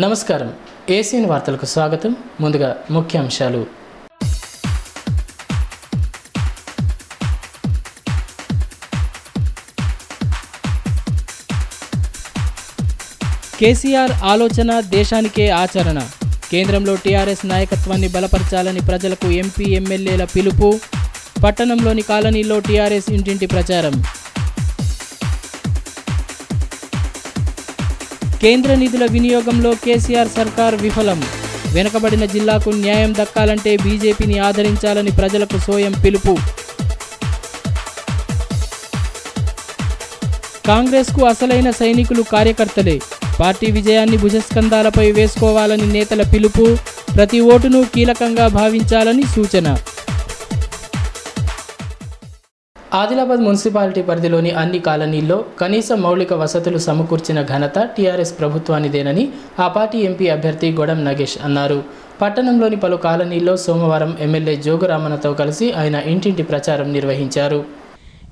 నమస్కారం ఏసీఎన్ వార్తలకు స్వాగతం. ముందుగా ముఖ్యాంశాలు. కేసీఆర్ ఆలోచన దేశానికే ఆచరణ. కేంద్రంలో టీఆర్ఎస్ నాయకత్వాన్ని బలపరచాలని ప్రజలకు ఎంపీ ఎమ్మెల్యేల పిలుపు. పట్టణంలోని కాలనీల్లో టీఆర్ఎస్ ఇంటింటి ప్రచారం. కేంద్ర నిధుల వినియోగంలో కేసీఆర్ సర్కార్ విఫలం. వెనుకబడిన జిల్లాకు న్యాయం దక్కాలంటే బీజేపీని ఆదరించాలని ప్రజలకు సోయం పిలుపు. కాంగ్రెస్కు అసలైన సైనికులు కార్యకర్తలే. పార్టీ విజయాన్ని భుజస్కంధాలపై వేసుకోవాలని నేతల పిలుపు. ప్రతి ఓటును కీలకంగా భావించాలని సూచన. ఆదిలాబాద్ మున్సిపాలిటీ పరిధిలోని అన్ని కాలనీల్లో కనీస మౌలిక వసతులు సమకూర్చిన ఘనత టీఆర్ఎస్ ప్రభుత్వానిదేనని ఆ పార్టీ ఎంపీ అభ్యర్థి గొడం నగేష్ అన్నారు. పట్టణంలోని పలు కాలనీల్లో సోమవారం ఎమ్మెల్యే జోగురామన్నతో కలిసి ఆయన ఇంటింటి ప్రచారం నిర్వహించారు.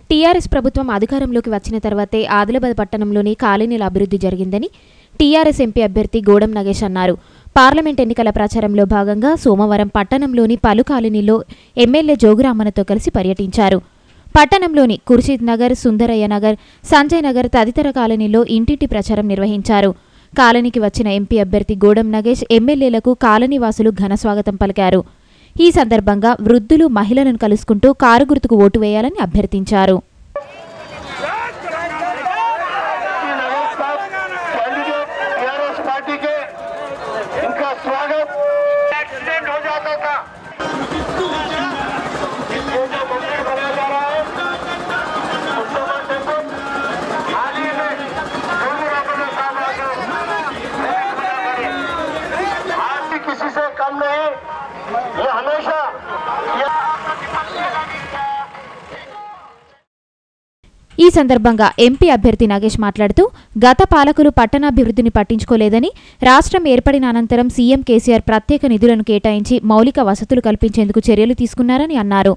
టీఆర్ఎస్ ప్రభుత్వం అధికారంలోకి వచ్చిన తర్వాతే ఆదిలాబాద్ పట్టణంలోని కాలనీల అభివృద్ధి జరిగిందని టీఆర్ఎస్ ఎంపీ అభ్యర్థి గోడం నగేష్ అన్నారు. పార్లమెంట్ ఎన్నికల ప్రచారంలో భాగంగా సోమవారం పట్టణంలోని పలు కాలనీల్లో ఎమ్మెల్యే జోగురామన్నతో కలిసి పర్యటించారు. పట్టణంలోని ఖుర్షీద్ నగర్, సుందరయ్య నగర్, సంజయ్ నగర్ తదితర కాలనీల్లో ఇంటింటి ప్రచారం నిర్వహించారు. కాలనీకి వచ్చిన ఎంపీ అభ్యర్థి గోడం నగేష్ ఎమ్మెల్యేలకు కాలనీవాసులు ఘన స్వాగతం పలికారు. ఈ సందర్భంగా వృద్ధులు, మహిళలను కలుసుకుంటూ కారు గుర్తుకు ఓటు వేయాలని అభ్యర్థించారు. ఈ సందర్భంగా ఎంపీ అభ్యర్థి నగేష్ మాట్లాడుతూ గత పాలకులు పట్టణాభివృద్ధిని పట్టించుకోలేదని, రాష్ట్రం ఏర్పడిన అనంతరం సీఎం కేసీఆర్ ప్రత్యేక నిధులను కేటాయించి మౌలిక వసతులు కల్పించేందుకు చర్యలు తీసుకున్నారని అన్నారు.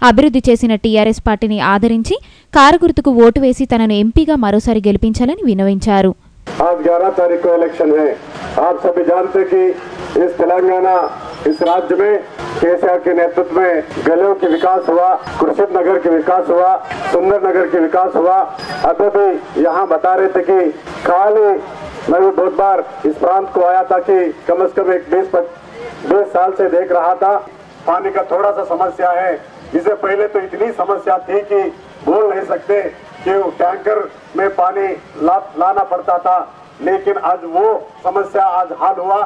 అభివృద్ధి చేసిన టీఆర్ఎస్ పార్టీని ఆదరించి కారు గుర్తుకు ఓటు వేసి తనను ఎంపీగా మరోసారి గెలిపించాలని విన్నవించారు. आज 11 तारीख को इलेक्शन है। आप सभी जानते कि इस तेलंगाना इस राज्य में केसीआर के नेतृत्व में गलियों के विकास हुआ, खुर्शीद नगर के विकास हुआ, सुंदर नगर के विकास हुआ। अभी भी यहाँ बता रहे थे कि खाली मैं भी बहुत बार इस प्रांत को आया था कि कम से कम एक 20 साल से देख रहा था। पानी का थोड़ा सा समस्या है। इससे पहले तो इतनी समस्या थी कि बोल नहीं सकते कि टैंकर में पानी लाना पड़ता था, लेकिन आज वो समस्या आज हल हुआ।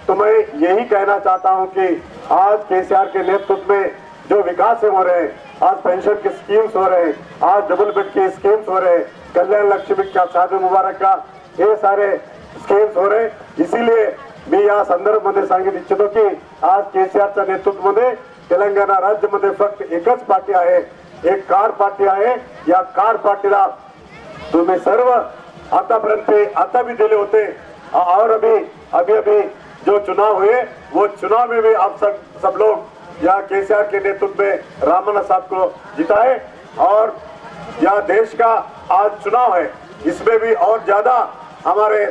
तो मैं यही कहना चाहता हूं कि आज केसीआर के नेतृत्व में जो विकास हो रहे हैं, आज पेंशन की स्कीम्स हो रहे हैं, आज डबल बेड की स्कीम्स हो रहे हैं, कल्याण लक्ष्मी का शादी मुबारक का ये सारे स्कीम्स हो रहे हैं। इसीलिए मी या संदर्भामध्ये सांगितलं इच्छितो की आज केसीआरच्या नेतृत्वामध्ये तेलंगणा राज्यामध्ये फक्त एकच पार्टी आहे, एक कार पार्टी आहे. या कार पार्टीला तुम्ही सर्व आतापर्यंत आता भी दिले होते और अभी जो चुनाव हुए वो चुनाव में भी आप सब लोग या केसीआर के नेतृत्व में रामन्ना साहब को जिताए और यह देश का आज चुनाव है, इसमें भी और ज्यादा हमारे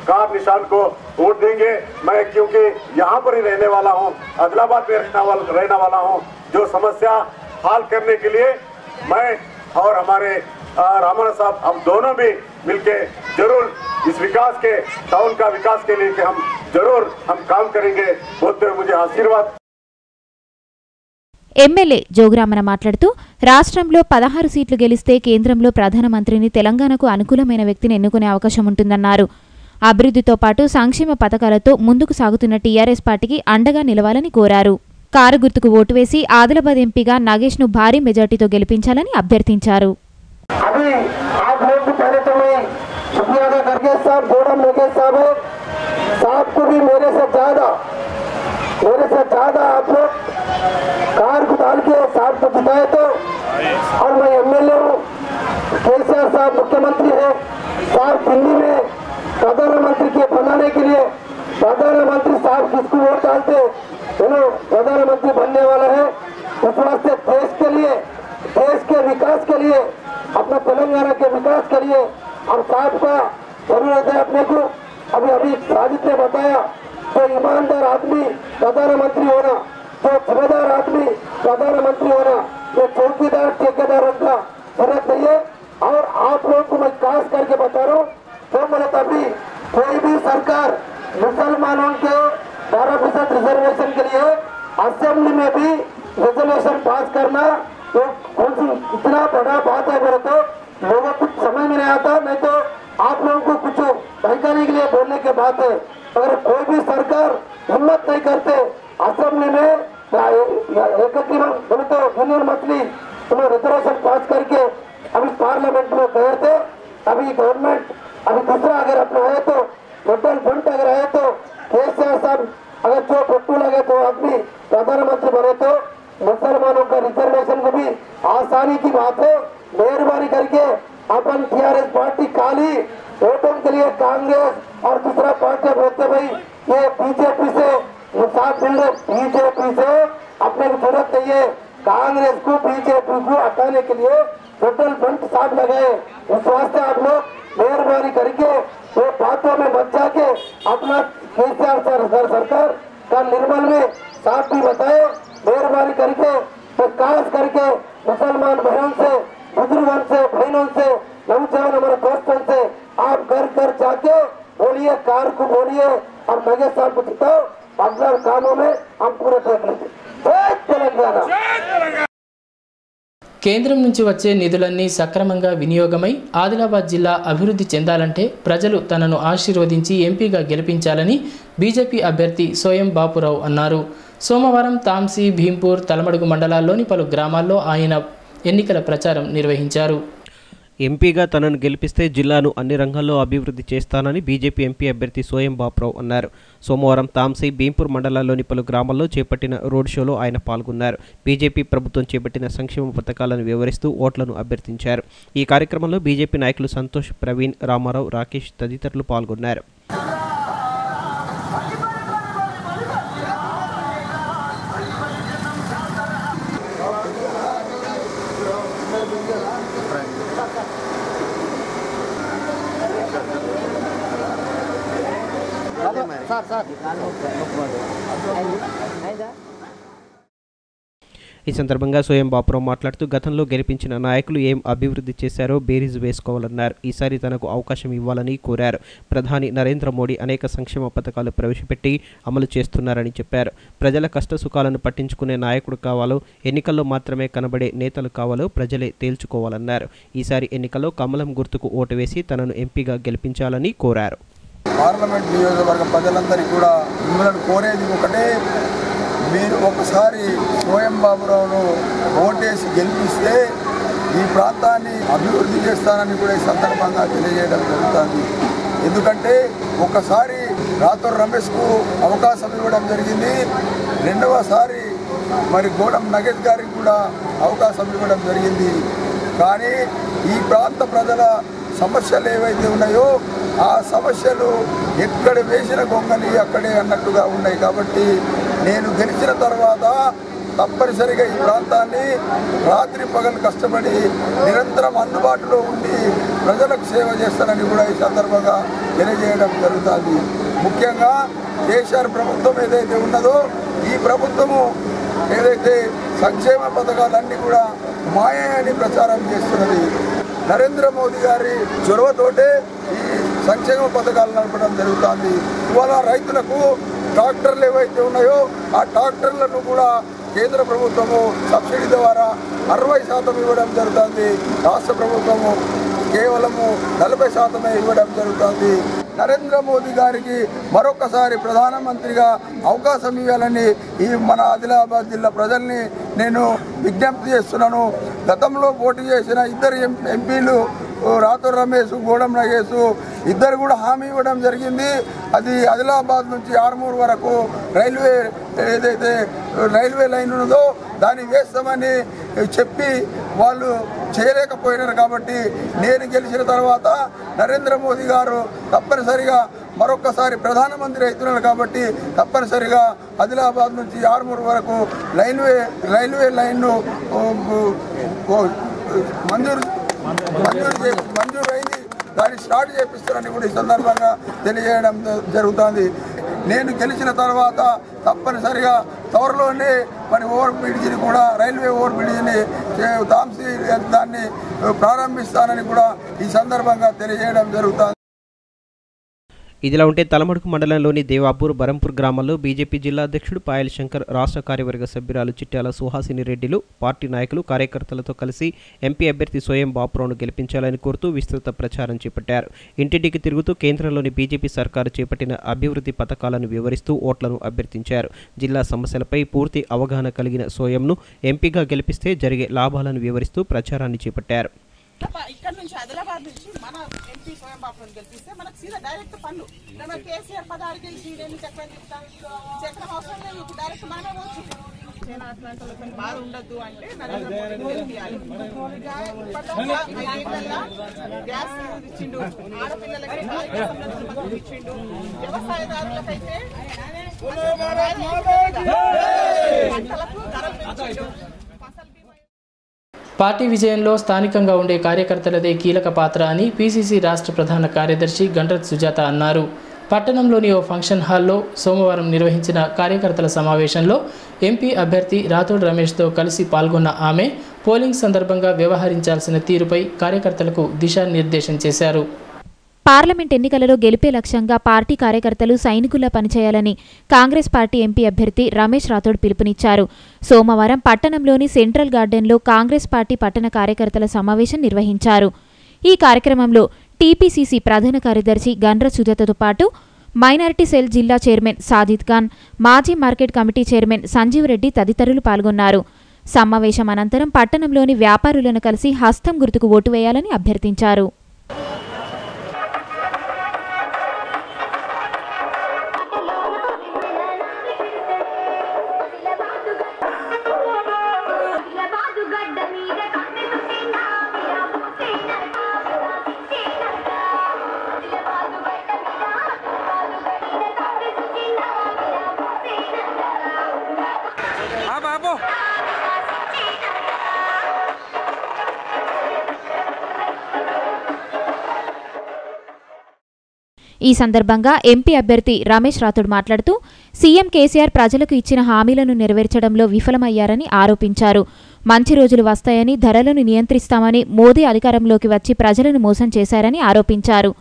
कार निशान को वोट देंगे। मैं क्योंकि यहाँ पर ही रहने वाला हूँ, आदिलाबाद में रहने वाला हूँ, जो समस्या हल करने के लिए मैं और हमारे रामन्ना साहब हम दोनों भी मिलके जरूर इस विकास के टाउन का विकास के लिए कि हम जरूर काम करेंगे। बोलते हुए मुझे आशीर्वाद. ఎమ్మెల్యే జోగురామన్న మాట్లాడుతూ రాష్ట్రంలో 16 సీట్లు గెలిస్తే కేంద్రంలో ప్రధానమంత్రిని తెలంగాణకు అనుకూలమైన వ్యక్తిని ఎన్నుకునే అవకాశం ఉంటుందన్నారు. అభివృద్ధితో పాటు సంక్షేమ పథకాలతో ముందుకు సాగుతున్న టీఆర్ఎస్ పార్టీకి అండగా నిలవాలని కోరారు. కారు గుర్తుకు ఓటు వేసి ఆదిలాబాద్ ఎంపీగా నగేష్ ను భారీ మెజార్టీతో గెలిపించాలని అభ్యర్థించారు. आप लोग कार को डाल के साहब को जिताए तो, और मैं एमएलए हूँ, केसीआर साहब मुख्यमंत्री है, साहब दिल्ली में प्रधानमंत्री के बनाने के लिए प्रधानमंत्री साहब किसको वोट डालते प्रधानमंत्री बनने वाला है। उस वास्ते देश के लिए, देश के विकास के लिए, अपना तेलंगाना के विकास के लिए और साहब का जरूरत है अपने को अभी साजिद ने बताया, जो ईमानदार आदमी प्रधानमंत्री होना, जो जिम्मेदार आदमी प्रधानमंत्री होना, ये चौकीदार ठेकेदारों का जरूरत नहीं है। और आप लोगों को मैं खास करके बता रहा हूँ, जो बोले तभी कोई भी सरकार मुसलमानों के 12% रिजर्वेशन के लिए असेंबली में भी रिजर्वेशन पास करना तो कौन सी इतना बड़ा बात है बोले तो लोगों को समझ में नहीं आता। नहीं तो आप लोगों को कुछ बहकाने के लिए बोलने की बात है। अगर कोई भी सरकार हिम्मत नहीं करते असेंबली में एक बोले तो यूनियन मंथली तुम्हें रिजर्वेशन पास करके अभी पार्लियामेंट में गए थे। अभी गवर्नमेंट अभी दूसरा अगर अपना आए तो टोटल फंड अगर आए तो केसीआर साहब अगर जो पट्टू लगे तो आदमी प्रधानमंत्री बने तो मुसलमानों का रिजर्वेशन को भी आसानी की बात है। मेहरबानी करके अपन टीआरएस पार्टी खाली वोटों के लिए कांग्रेस और दूसरा पार्टी बोलते भाई ये बीजेपी से साथ मिल रहे, बीजेपी से अपने को जरूरत नहीं है। कांग्रेस को बीजेपी को हटाने के लिए टोटल फंड साथ लगाए। उस वास्ते आप लोग मेहरबानी करके वो बातों में मत जाके अपना केसीआर सरकार का निर्मल में साथ भी बताए। मेहरबानी करके तो खास करके मुसलमान बहनों से, बुजुर्गों से, बहनों से, नौजवान हमारे दोस्तों से आप घर घर जाके बोलिए, कार को बोलिए और नगेश साहब को जिताओ। अगला कामों में हम पूरे देख लेंगे। जय तेलंगाना। కేంద్రం నుంచి వచ్చే నిధులన్నీ సక్రమంగా వినియోగమై ఆదిలాబాద్ జిల్లా అభివృద్ధి చెందాలంటే ప్రజలు తనను ఆశీర్వదించి ఎంపీగా గెలిపించాలని బీజేపీ అభ్యర్థి సోయం బాపురావు అన్నారు. సోమవారం తాంసీ, భీంపూర్, తలమడుగు మండలాల్లోని పలు గ్రామాల్లో ఆయన ఎన్నికల ప్రచారం నిర్వహించారు. ఎంపీగా తనను గెలిపిస్తే జిల్లాను అన్ని రంగాల్లో అభివృద్ధి చేస్తానని బీజేపీ ఎంపీ అభ్యర్థి సోయం బాపురావు అన్నారు. సోమవారం తాంసీ, భీంపూర్ మండలాల్లోని పలు గ్రామాల్లో చేపట్టిన రోడ్ షోలో ఆయన పాల్గొన్నారు. బీజేపీ ప్రభుత్వం చేపట్టిన సంక్షేమ పథకాలను వివరిస్తూ ఓట్లను అభ్యర్థించారు. ఈ కార్యక్రమంలో బీజేపీ నాయకులు సంతోష్, ప్రవీణ్, రామారావు, రాకేష్ తదితరులు పాల్గొన్నారు. ఈ సందర్భంగా సోయం బాపురావు మాట్లాడుతూ గతంలో గెలిపించిన నాయకులు ఏం అభివృద్ధి చేశారో బేరీజు వేసుకోవాలన్నారు. ఈసారి తనకు అవకాశం ఇవ్వాలని కోరారు. ప్రధాని నరేంద్ర మోడీ అనేక సంక్షేమ పథకాలు ప్రవేశపెట్టి అమలు చేస్తున్నారని చెప్పారు. ప్రజల కష్ట సుఖాలను పట్టించుకునే నాయకుడు కావాలో, ఎన్నికల్లో మాత్రమే కనబడే నేతలు కావాలో ప్రజలే తేల్చుకోవాలన్నారు. ఈసారి ఎన్నికల్లో కమలం గుర్తుకు ఓటు వేసి తనను ఎంపీగా గెలిపించాలని కోరారు. పార్లమెంట్ నియోజకవర్గ ప్రజలందరికీ కూడా మిమ్మల్ని కోరేది ఒకటే, మీరు ఒకసారి సోయం బాపురావును ఓటేసి గెలిపిస్తే ఈ ప్రాంతాన్ని అభివృద్ధి చేస్తానని కూడా ఈ సందర్భంగా తెలియజేయడం జరుగుతుంది. ఎందుకంటే ఒకసారి రాథోర్ రమేష్కు అవకాశం ఇవ్వడం జరిగింది, రెండవసారి మరి గోడం నగేష్ గారికి కూడా అవకాశం ఇవ్వడం జరిగింది. కానీ ఈ ప్రాంత ప్రజల సమస్యలు ఏవైతే ఉన్నాయో ఆ సమస్యలు ఎక్కడ వేసిన గొంగలి అక్కడే అన్నట్టుగా ఉన్నాయి. కాబట్టి నేను గెలిచిన తర్వాత తప్పనిసరిగా ఈ ప్రాంతాన్ని రాత్రి పగలు కష్టపడి నిరంతరం అందుబాటులో ఉండి ప్రజలకు సేవ చేస్తానని కూడా ఈ సందర్భంగా తెలియజేయడం జరుగుతుంది. ముఖ్యంగా కేసీఆర్ ప్రభుత్వం ఏదైతే ఉన్నదో ఈ ప్రభుత్వము ఏదైతే సంక్షేమ పథకాలన్నీ కూడా మాయ అని ప్రచారం చేస్తున్నది. నరేంద్ర మోదీ గారి చొరవతోటే ఈ సంక్షేమ పథకాలు నడపడం జరుగుతుంది. ఇవాళ రైతులకు ట్రాక్టర్లు ఏవైతే ఉన్నాయో ఆ ట్రాక్టర్లను కూడా కేంద్ర ప్రభుత్వము సబ్సిడీ ద్వారా 60% ఇవ్వడం జరుగుతుంది. రాష్ట్ర ప్రభుత్వము కేవలము 40% ఇవ్వడం జరుగుతుంది. నరేంద్ర మోదీ గారికి మరొకసారి ప్రధానమంత్రిగా అవకాశం ఇవ్వాలని ఈ మన ఆదిలాబాద్ జిల్లా ప్రజల్ని నేను విజ్ఞప్తి చేస్తున్నాను. గతంలో పోటీ చేసిన ఇద్దరు ఎంపీలు రాథోర్ రమేష్, గోడం నగేష్ ఇద్దరు కూడా హామీ ఇవ్వడం జరిగింది. అది ఆదిలాబాద్ నుంచి ఆర్మూర్ వరకు ఏదైతే రైల్వే లైన్ ఉన్నదో దాన్ని వేస్తామని చెప్పి వాళ్ళు చేయలేకపోయినారు. కాబట్టి నేను గెలిచిన తర్వాత నరేంద్ర మోదీ గారు తప్పనిసరిగా మరొకసారి ప్రధానమంత్రి అవుతున్నారు. కాబట్టి తప్పనిసరిగా ఆదిలాబాద్ నుంచి ఆర్మూర్ వరకు రైల్వే లైన్ను మంజూరు అయింది. దాన్ని స్టార్ట్ చేపిస్తారని కూడా ఈ సందర్భంగా తెలియజేయడం జరుగుతుంది. నేను గెలిచిన తర్వాత తప్పనిసరిగా త్వరలోనే మరి ఓవర్ బ్రిడ్జిని కూడా రైల్వే ఓవర్ బ్రిడ్జిని తాంసీ దాన్ని ప్రారంభిస్తానని కూడా ఈ సందర్భంగా తెలియజేయడం జరుగుతుంది. ఇదిలా ఉంటే తలమడుకు మండలంలోని దేవాపూర్ బరంపూర్ గ్రామాల్లో బీజేపీ జిల్లా అధ్యక్షుడు పాయల్ శంకర్, రాష్ట్ర కార్యవర్గ సభ్యురాలు చిట్యాల సుహాసిని రెడ్డిలు పార్టీ నాయకులు కార్యకర్తలతో కలిసి ఎంపీ అభ్యర్థి సోయం బాపురావును గెలిపించాలని కోరుతూ విస్తృత ప్రచారం చేపట్టారు. ఇంటింటికి తిరుగుతూ కేంద్రంలోని బీజేపీ సర్కారు చేపట్టిన అభివృద్ధి పథకాలను వివరిస్తూ ఓట్లను అభ్యర్థించారు. జిల్లా సమస్యలపై పూర్తి అవగాహన కలిగిన సోయంను ఎంపీగా గెలిపిస్తే జరిగే లాభాలను వివరిస్తూ ప్రచారాన్ని చేపట్టారు. ఇక్కడ నుంచి ఆదిలాబాద్ నుంచి మన ఎంపీ సోయం బాపురావుని గెలిపిస్తే మనకు సీదా డైరెక్ట్ పనులు కేసీఆర్ 16 గెలిచి చక్రం అవసరం లేదు, ఇప్పుడు డైరెక్ట్ మనమే వచ్చు. అట్లాంటి బాధ ఉండద్దు అంటే నరేంద్ర మోడీని గెలిపియాలి. గ్యాస్ ఇచ్చిండు, ఆడపిల్లలకి ఇచ్చిండు, వ్యవసాయదారులకైతే పంటలకు ధరలు పెంచిండు. పార్టీ విజయంలో స్థానికంగా ఉండే కార్యకర్తలదే కీలక పాత్ర అని పీసీసీ రాష్ట్ర ప్రధాన కార్యదర్శి గండ్రత్ సుజాత అన్నారు. పట్టణంలోని ఓ ఫంక్షన్ హాల్లో సోమవారం నిర్వహించిన కార్యకర్తల సమావేశంలో ఎంపీ అభ్యర్థి రాథోడ్ రమేష్తో కలిసి పాల్గొన్న ఆమె పోలింగ్ సందర్భంగా వ్యవహరించాల్సిన తీరుపై కార్యకర్తలకు దిశానిర్దేశం చేశారు. పార్లమెంట్ ఎన్నికలలో గెలిపే లక్ష్యంగా పార్టీ కార్యకర్తలు సైనికుల్లా పనిచేయాలని కాంగ్రెస్ పార్టీ ఎంపీ అభ్యర్థి రమేష్ రాథోడ్ పిలుపునిచ్చారు. సోమవారం పట్టణంలోని సెంట్రల్ గార్డెన్లో కాంగ్రెస్ పార్టీ పట్టణ కార్యకర్తల సమావేశం నిర్వహించారు. ఈ కార్యక్రమంలో టీపీసీసీ ప్రధాన కార్యదర్శి గండ్రత్ సుజాతతో పాటు మైనారిటీ సెల్ జిల్లా చైర్మన్ సాజిద్ ఖాన్, మాజీ market committee chairman Sanjeev Reddy తదితరులు పాల్గొన్నారు. సమావేశం అనంతరం పట్టణంలోని వ్యాపారులను కలిసి హస్తం గుర్తుకు ఓటు వేయాలని అభ్యర్థించారు. ఈ సందర్భంగా ఎంపీ అభ్యర్థి రమేష్ రాథోడ్ మాట్లాడుతూ సీఎం కేసీఆర్ ప్రజలకు ఇచ్చిన హామీలను నెరవేర్చడంలో విఫలమయ్యారని ఆరోపించారు. మంచి రోజులు వస్తాయని, ధరలను నియంత్రిస్తామని మోదీ అధికారంలోకి వచ్చి ప్రజలను మోసం చేశారని ఆరోపించారు.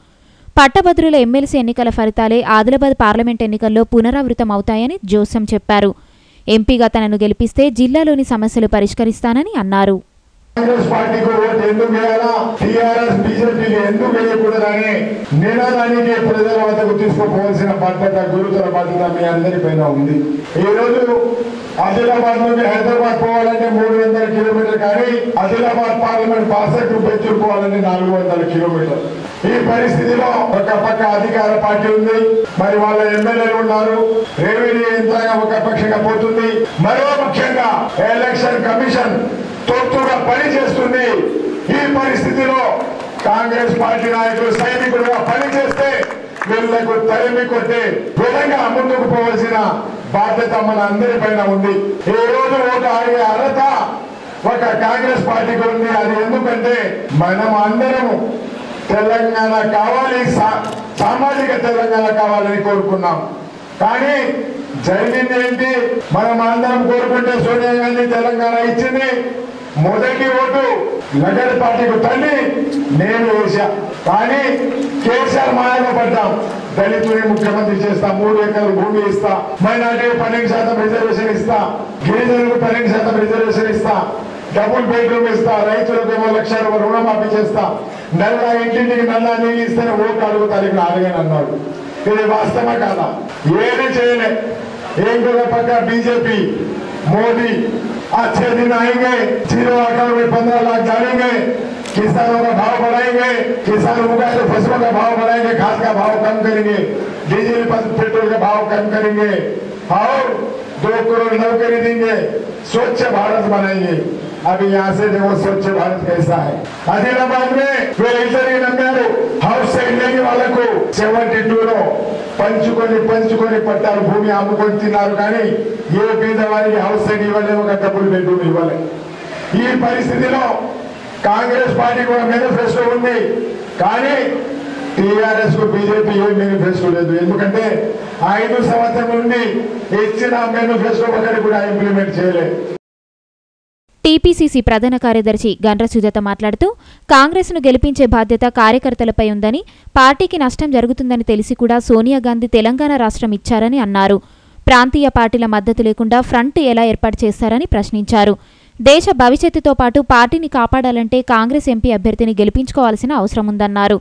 పట్టభద్రుల ఎమ్మెల్సీ ఎన్నికల ఫలితాలే ఆదిలాబాద్ పార్లమెంట్ ఎన్నికల్లో పునరావృతం అవుతాయని జోసెం చెప్పారు. ఎంపీగా తనను గెలిపిస్తే జిల్లాలోని సమస్యలు పరిష్కరిస్తానని అన్నారు. కాంగ్రెస్ పార్టీకి ఓటు ఎందుకు వేయాలా, టీఆర్ఎస్ బీజేపీకి ఎందుకు వేయకూడదని నినాదానికి ప్రజల వద్దకు తీసుకుపోవాల్సిన బాధ్యత, గురుతర బాధ్యత మీ అందరిపైన ఉంది. ఈ రోజు ఆదిలాబాద్ నుండి హైదరాబాద్ పోవాలంటే 300 కిలోమీటర్లు, కానీ ఆదిలాబాద్ పార్లమెంట్ బాసెట్ బెచ్చూరు పోవాలంటే 400 కిలోమీటర్లు. ఈ పరిస్థితిలో ఒక పక్క అధికార పార్టీ ఉంది, మరి వాళ్ళ ఎమ్మెల్యేలు ఉన్నారు, రెవెన్యూ యంత్రాంగం ఒక పక్షంగా పోతుంది, మరో ముఖ్యంగా ఎలక్షన్ కమిషన్ తొత్తుగా పనిచేస్తుంది. ఈ పరిస్థితిలో కాంగ్రెస్ పార్టీ నాయకులు సైనికులుగా పనిచేస్తే వీళ్లకు తరిమి కొట్టే విధంగా ముందుకు పోవాల్సిన బాధ్యత మన అందరిపైన ఉంది. ఈ రోజు ఓటు అడిగే అర్హత ఒక కాంగ్రెస్ పార్టీకి ఉంది. అది ఎందుకంటే మనం అందరము తెలంగాణ కావాలి, సామాజిక తెలంగాణ కావాలని కోరుకున్నాం. కానీ జరిగింది ఏంటి? మనం అందరం కోరుకుంటే సోనియా గాంధీ తెలంగాణ ఇచ్చింది. మొదటి ఓటు నగర పార్టీకి తల్లి నేను వేశా, కానీ కేసీఆర్ మాయలో పడ్డాం. దళితుని ముఖ్యమంత్రి చేస్తా, 3 ఎకరాలు భూమి ఇస్తా, మైనార్టీకి 12% రిజర్వేషన్ ఇస్తా, గిరిజనులకు 12% రిజర్వేషన్ ఇస్తా, డబుల్ బెడ్రూమ్ ఇస్తా, రైతులకు 1 లక్ష రూపాయలు రుణమాఫీ చేస్తా, నల్ల ఇంటింటికి నల్ల నీళ్ళు ఇస్తేనే ఓట్లు అడుగుతారు. ఇక్కడ అడగని అన్నాడు. ఇది వాస్తవా కాదా? ఏది చేయలే. एक जगह पक्का बीजेपी मोदी अच्छे दिन आएंगे, 0 अकाउंट में 15 लाख डालेंगे, किसानों का भाव बढ़ाएंगे, किसानों का फसलों का भाव बढ़ाएंगे, खाद का भाव कम करेंगे, डीजल पेट्रोल का भाव कम करेंगे और 2 करोड़ नौकरी देंगे, स्वच्छ भारत बनाएंगे. अभी यहाँ से देखो स्वच्छ भारत कैसा है. आदिलाबाद में वे इधर नम्माరు హౌస్ సైడ్ లేని వాళ్ళకు 72లో పంచుకొని పట్టారు, భూమి అమ్ముకొని తిన్నారు. కానీ ఏ పేదవారికి హౌస్ సైడ్ ఇవ్వలేదు, ఒక డబుల్ బెడ్రూమ్ ఇవ్వలేదు. ఈ పరిస్థితిలో కాంగ్రెస్ పార్టీ కూడా మేనిఫెస్టో ఉంది, కానీ టీఆర్ఎస్ కు బీజేపీ ఏం మేనిఫెస్టో లేదు. ఎందుకంటే 5 సంవత్సరం నుండి ఇచ్చిన మేనిఫెస్టో ఒకటి కూడా ఇంప్లిమెంట్ చేయలేదు. టీపీసీసీ ప్రధాన కార్యదర్శి గండ్ర సుజాత మాట్లాడుతూ కాంగ్రెస్ను గెలిపించే బాధ్యత కార్యకర్తలపై ఉందని, పార్టీకి నష్టం జరుగుతుందని తెలిసి కూడా సోనియా గాంధీ తెలంగాణ రాష్ట్రం ఇచ్చారని అన్నారు. ప్రాంతీయ పార్టీల మద్దతు లేకుండా ఫ్రంట్ ఎలా ఏర్పాటు చేస్తారని ప్రశ్నించారు. దేశ భవిష్యత్తుతో పాటు పార్టీని కాపాడాలంటే కాంగ్రెస్ ఎంపీ అభ్యర్థిని గెలిపించుకోవాల్సిన అవసరం ఉందన్నారు.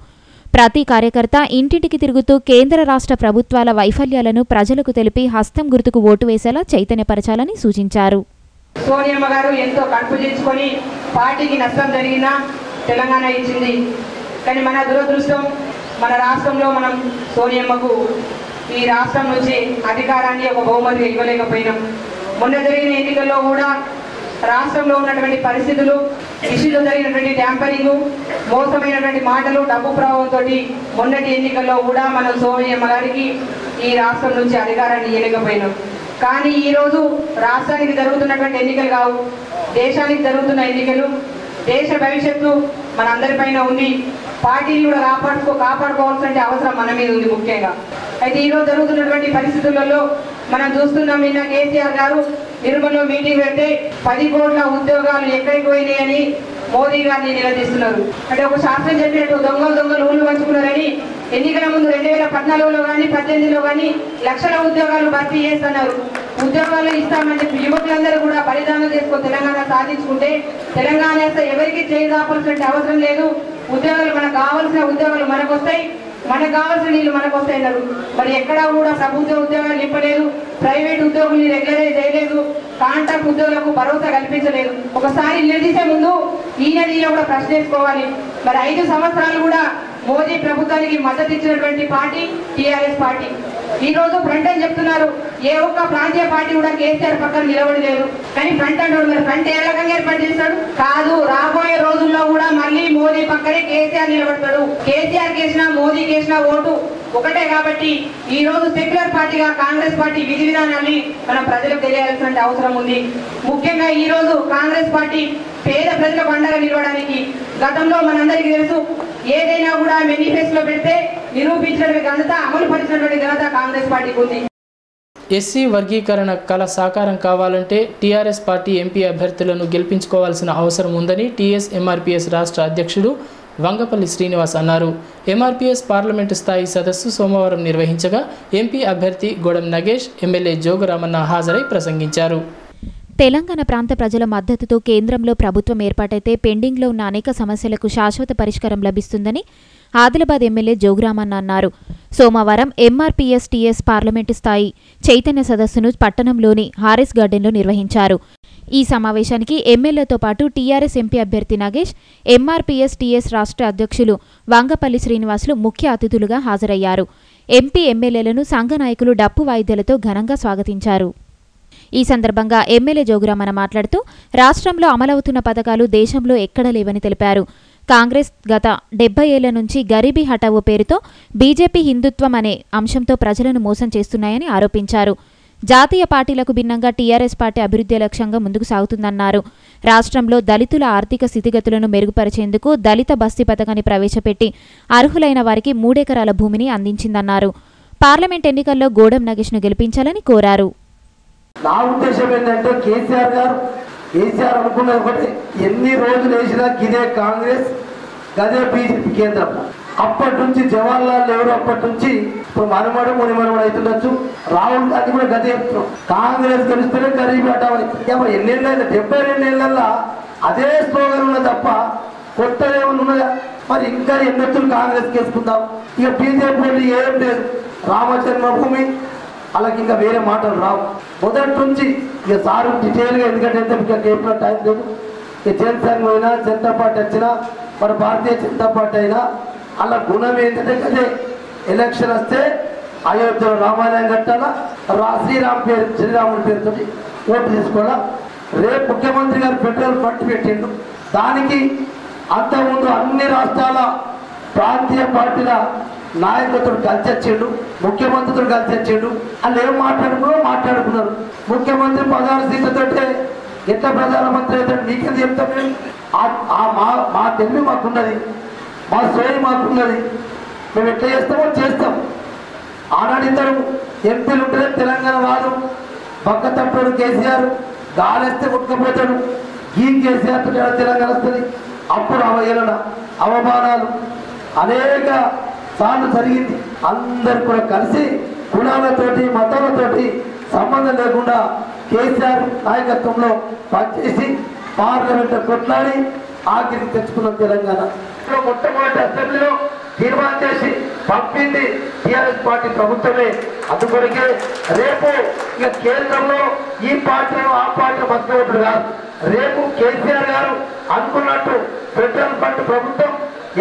ప్రతి కార్యకర్త ఇంటింటికి తిరుగుతూ కేంద్ర రాష్ట్ర ప్రభుత్వాల వైఫల్యాలను ప్రజలకు తెలిపి హస్తం గుర్తుకు ఓటు వేసేలా చైతన్యపరచాలని సూచించారు. సోనియమ్మ గారు ఎంతో కడుపు చేర్చుకొని పార్టీకి నష్టం జరిగినా తెలంగాణ ఇచ్చింది. కానీ మన దురదృష్టం, మన రాష్ట్రంలో మనం సోనియమ్మకు ఈ రాష్ట్రం నుంచి అధికారాన్ని ఒక బహుమతిగా ఇవ్వలేకపోయినాం. మొన్న జరిగిన ఎన్నికల్లో కూడా రాష్ట్రంలో ఉన్నటువంటి పరిస్థితులు, ఇష్యూలో జరిగినటువంటి ట్యాంపరింగ్, మోసమైనటువంటి మాటలు, డబ్బు ప్రభావంతో మొన్నటి ఎన్నికల్లో కూడా మనం సోనియమ్మ గారికి ఈ రాష్ట్రం నుంచి అధికారాన్ని ఇవ్వలేకపోయినాం. కానీ ఈరోజు రాష్ట్రానికి జరుగుతున్నటువంటి ఎన్నికలు కావు, దేశానికి జరుగుతున్న ఎన్నికలు. దేశ భవిష్యత్తు మనందరిపైన ఉంది. పార్టీని కూడా కాపాడుకోవాల్సిన అవసరం మన మీద ఉంది ముఖ్యంగా. అయితే ఈరోజు జరుగుతున్నటువంటి పరిస్థితులలో మనం చూస్తున్నాం, నిన్న కేసీఆర్ గారు నిర్మల్లో మీటింగ్ పెడితే 10 కోట్ల ఉద్యోగాలు ఎక్కడికి పోయినాయని మోదీ గారిని నిలదీస్తున్నారు. అంటే ఒక శాస్త్రం చెప్పినట్టు దొంగలు ఊళ్ళు పంచుకున్నారని ఎన్నికల ముందు 2014లో కానీ 18లో కానీ లక్షల ఉద్యోగాలు భర్తీ చేస్తున్నారు. ఉద్యోగాలు ఇస్తామని చెప్పి యువకులందరూ కూడా బలిదానం చేసుకొని తెలంగాణ సాధించుకుంటే తెలంగాణ ఎవరికి చేయదాపాల్సిన అవసరం లేదు. ఉద్యోగాలు మనకు కావాల్సిన ఉద్యోగాలు మనకు వస్తాయి, మనకు కావాల్సిన నీళ్లు మనకు వస్తాయన్నారు. మరి ఎక్కడా కూడా ప్రభుత్వ ఉద్యోగాలు నింపలేదు, ప్రైవేట్ ఉద్యోగుల్ని రెగ్యులరైజ్ చేయలేదు, కాంట్రాక్ట్ ఉద్యోగులకు భరోసా కల్పించలేదు. ఒకసారి నిలదీసే ముందు ఈయన కూడా ప్రశ్నించుకోవాలి. మరి 5 సంవత్సరాలు కూడా మోదీ ప్రభుత్వానికి మద్దతు ఇచ్చినటువంటి పార్టీ టీఆర్ఎస్ పార్టీ. ఈ రోజు ఫ్రంట్ అని చెప్తున్నారు. ఏ ఒక్క ప్రాంతీయ పార్టీ కూడా కేసీఆర్ పక్కన నిలబడలేదు. కానీ ఫ్రంట్ అంటాడు, మరి ఫ్రంట్ ఏ రకంగా ఏర్పాటు చేస్తాడు? కాదు, రాబోయే రోజుల్లో కూడా మళ్ళీ మోదీ పక్కనే కేసీఆర్ నిలబడతాడు. కేసీఆర్ కేసినా మోదీ కేసినా ఓటు ఒకటే. కాబట్టి ఈ రోజు సెక్యులర్ పార్టీగా కాంగ్రెస్ పార్టీ విధి విధానాన్ని మనం ప్రజలకు తెలియాల్సిన అవసరం ఉంది. ముఖ్యంగా ఈ రోజు కాంగ్రెస్ పార్టీ పేద ప్రజలకు అండగా నిలవడానికి గతంలో మనందరికీ తెలుసు, ఏదైనా కూడా మేనిఫెస్టోలో పెడితే నిరూపించినటువంటి ఘనత, అమలు పరిచినటువంటి ఘనత కాంగ్రెస్ పార్టీకి ఉంది. ఎస్సీ వర్గీకరణ కళ సాకారం కావాలంటే టీఆర్ఎస్ పార్టీ ఎంపీ అభ్యర్థులను గెలిపించుకోవాల్సిన అవసరం ఉందని టీఎస్ ఎంఆర్పీఎస్ రాష్ట్ర అధ్యక్షుడు వంగపల్లి శ్రీనివాస్ అన్నారు. ఎంఆర్పీఎస్ పార్లమెంటు స్థాయి సదస్సు సోమవారం నిర్వహించగా ఎంపీ అభ్యర్థి గొడం నగేష్, ఎమ్మెల్యే జోగురామన్న హాజరై ప్రసంగించారు. తెలంగాణ ప్రాంత ప్రజల మద్దతుతో కేంద్రంలో ప్రభుత్వం ఏర్పాటైతే పెండింగ్లో ఉన్న అనేక సమస్యలకు శాశ్వత పరిష్కారం లభిస్తుందని ఆదిలాబాద్ ఎమ్మెల్యే జోగురామన్న అన్నారు. సోమవారం ఎంఆర్పీఎస్ టీఎస్ పార్లమెంటు స్థాయి చైతన్య సదస్సును పట్టణంలోని హారిస్ గార్డెన్లో నిర్వహించారు. ఈ సమావేశానికి ఎమ్మెల్యేతో పాటు టీఆర్ఎస్ ఎంపీ అభ్యర్థి నగేష్, ఎంఆర్పీఎస్ టీఎస్ రాష్ట్ర అధ్యక్షులు వంగపల్లి శ్రీనివాసులు ముఖ్య అతిథులుగా హాజరయ్యారు. ఎంపీ ఎమ్మెల్యేలను సంఘ నాయకులు డప్పు వాయిద్యాలతో ఘనంగా స్వాగతించారు. ఈ సందర్భంగా ఎమ్మెల్యే జోగురామన్న మాట్లాడుతూ రాష్ట్రంలో అమలవుతున్న పథకాలు దేశంలో ఎక్కడా లేవని తెలిపారు. కాంగ్రెస్ గత 70 ఏళ్ల నుంచి గరీబీ హఠావో పేరుతో బీజేపీ హిందుత్వం అనే అంశంతో ప్రజలను మోసం చేస్తున్నాయని ఆరోపించారు. జాతీయ పార్టీలకు భిన్నంగా టీఆర్ఎస్ పార్టీ అభివృద్ధి లక్ష్యంగా ముందుకు సాగుతుందన్నారు. రాష్ట్రంలో దళితుల ఆర్థిక స్థితిగతులను మెరుగుపరిచేందుకు దళిత బస్తీ పథకాన్ని ప్రవేశపెట్టి అర్హులైన వారికి 3 ఎకరాల భూమిని అందించిందన్నారు. పార్లమెంట్ ఎన్నికల్లో గోడం నగేష్ను గెలిపించాలని కోరారు. నా ఉద్దేశం ఏంటంటే కేసీఆర్ అనుకున్నది ఒకటి, ఎన్ని రోజులు వేసినా గిదే కాంగ్రెస్ గదే బీజేపీ కేంద్రం. అప్పటి నుంచి జవహర్లాల్ నెహ్రూ అప్పటి నుంచి ఇప్పుడు మనమడు మునిమనమడు అవుతుండొచ్చు, రాహుల్ గాంధీ కూడా గదే చెప్తున్నాం. కాంగ్రెస్ గెలిస్తేనే గరీబీ హఠావో. ఎన్నేళ్ళైనా 72 ఏళ్ళల్లో అదే స్లోగన్ ఉన్న తప్ప కొత్తది ఏమన్నా ఉన్నదా? మరి ఇంకా ఎన్నెత్తులు కాంగ్రెస్ వేసుకుందాం. ఇక బీజేపీ ఏం లేదు, రామ జన్మభూమి అలాగే ఇంకా వేరే మాటలు రావు. మొదటి నుంచి ఇక సారు డీటెయిల్గా, ఎందుకంటే ఇంకా కేపీలో టైం లేదు. ఇక జనసంఘం అయినా, జనతా పార్టీ వచ్చినా, మన భారతీయ జనతా పార్టీ అయినా అలా గుణం ఏంటంటే అదే ఎలక్షన్ వస్తే అయోధ్యలో రామాలయం కట్టాలా, శ్రీరాముడి పేరుతో ఓటు తీసుకోవాలా. రేపు ముఖ్యమంత్రి గారు పెట్రోల్ ఫండ్ పెట్టిండు, దానికి అంతకుముందు అన్ని రాష్ట్రాల ప్రాంతీయ పార్టీల నాయకులతో కలిసి వచ్చిండు, ముఖ్యమంత్రితో కలిసి వచ్చిండు. వాళ్ళు ఏం మాట్లాడుకున్నారు. ముఖ్యమంత్రి 16 సీట్లతో ఎట్లా ప్రధానమంత్రి అయితే నీకేది చెప్తాం. మా తెలివి మాకున్నది. మా సోయి మాకున్నది, మేము ఎట్లా చేస్తామో చేస్తాం. ఆనాడు ఇద్దరు ఎంపీలు ఉంటే తెలంగాణ వాడు పక్క తప్పుడు కేసీఆర్ గాలేస్తే కొట్టుకపోతాడు, ఈ కేసీఆర్ తెలంగాణ వస్తుంది. అప్పుడు అవహేళన అవమానాలు అనేక సార్లు జరిగింది. అందరు కూడా కలిసి కులాలతోటి మతాలతోటి సంబంధం లేకుండా కేసీఆర్ నాయకత్వంలో పనిచేసి పార్లమెంట్ కొట్లాడి ఆఖరికి తెచ్చుకున్న తెలంగాణ. మొట్టమొదటి అసెంబ్లీలో తీర్మానం చేసి పంపింది టీఆర్ఎస్ పార్టీ ప్రభుత్వమే. అందుకొరకే రేపు ఇక కేంద్రంలో ఈ పార్టీలు ఆ పార్టీ మధ్యవర్తులు కాదు, రేపు కేసీఆర్ గారు అనుకున్నట్టు ఫెడరల్ ఫండ్ ప్రభుత్వం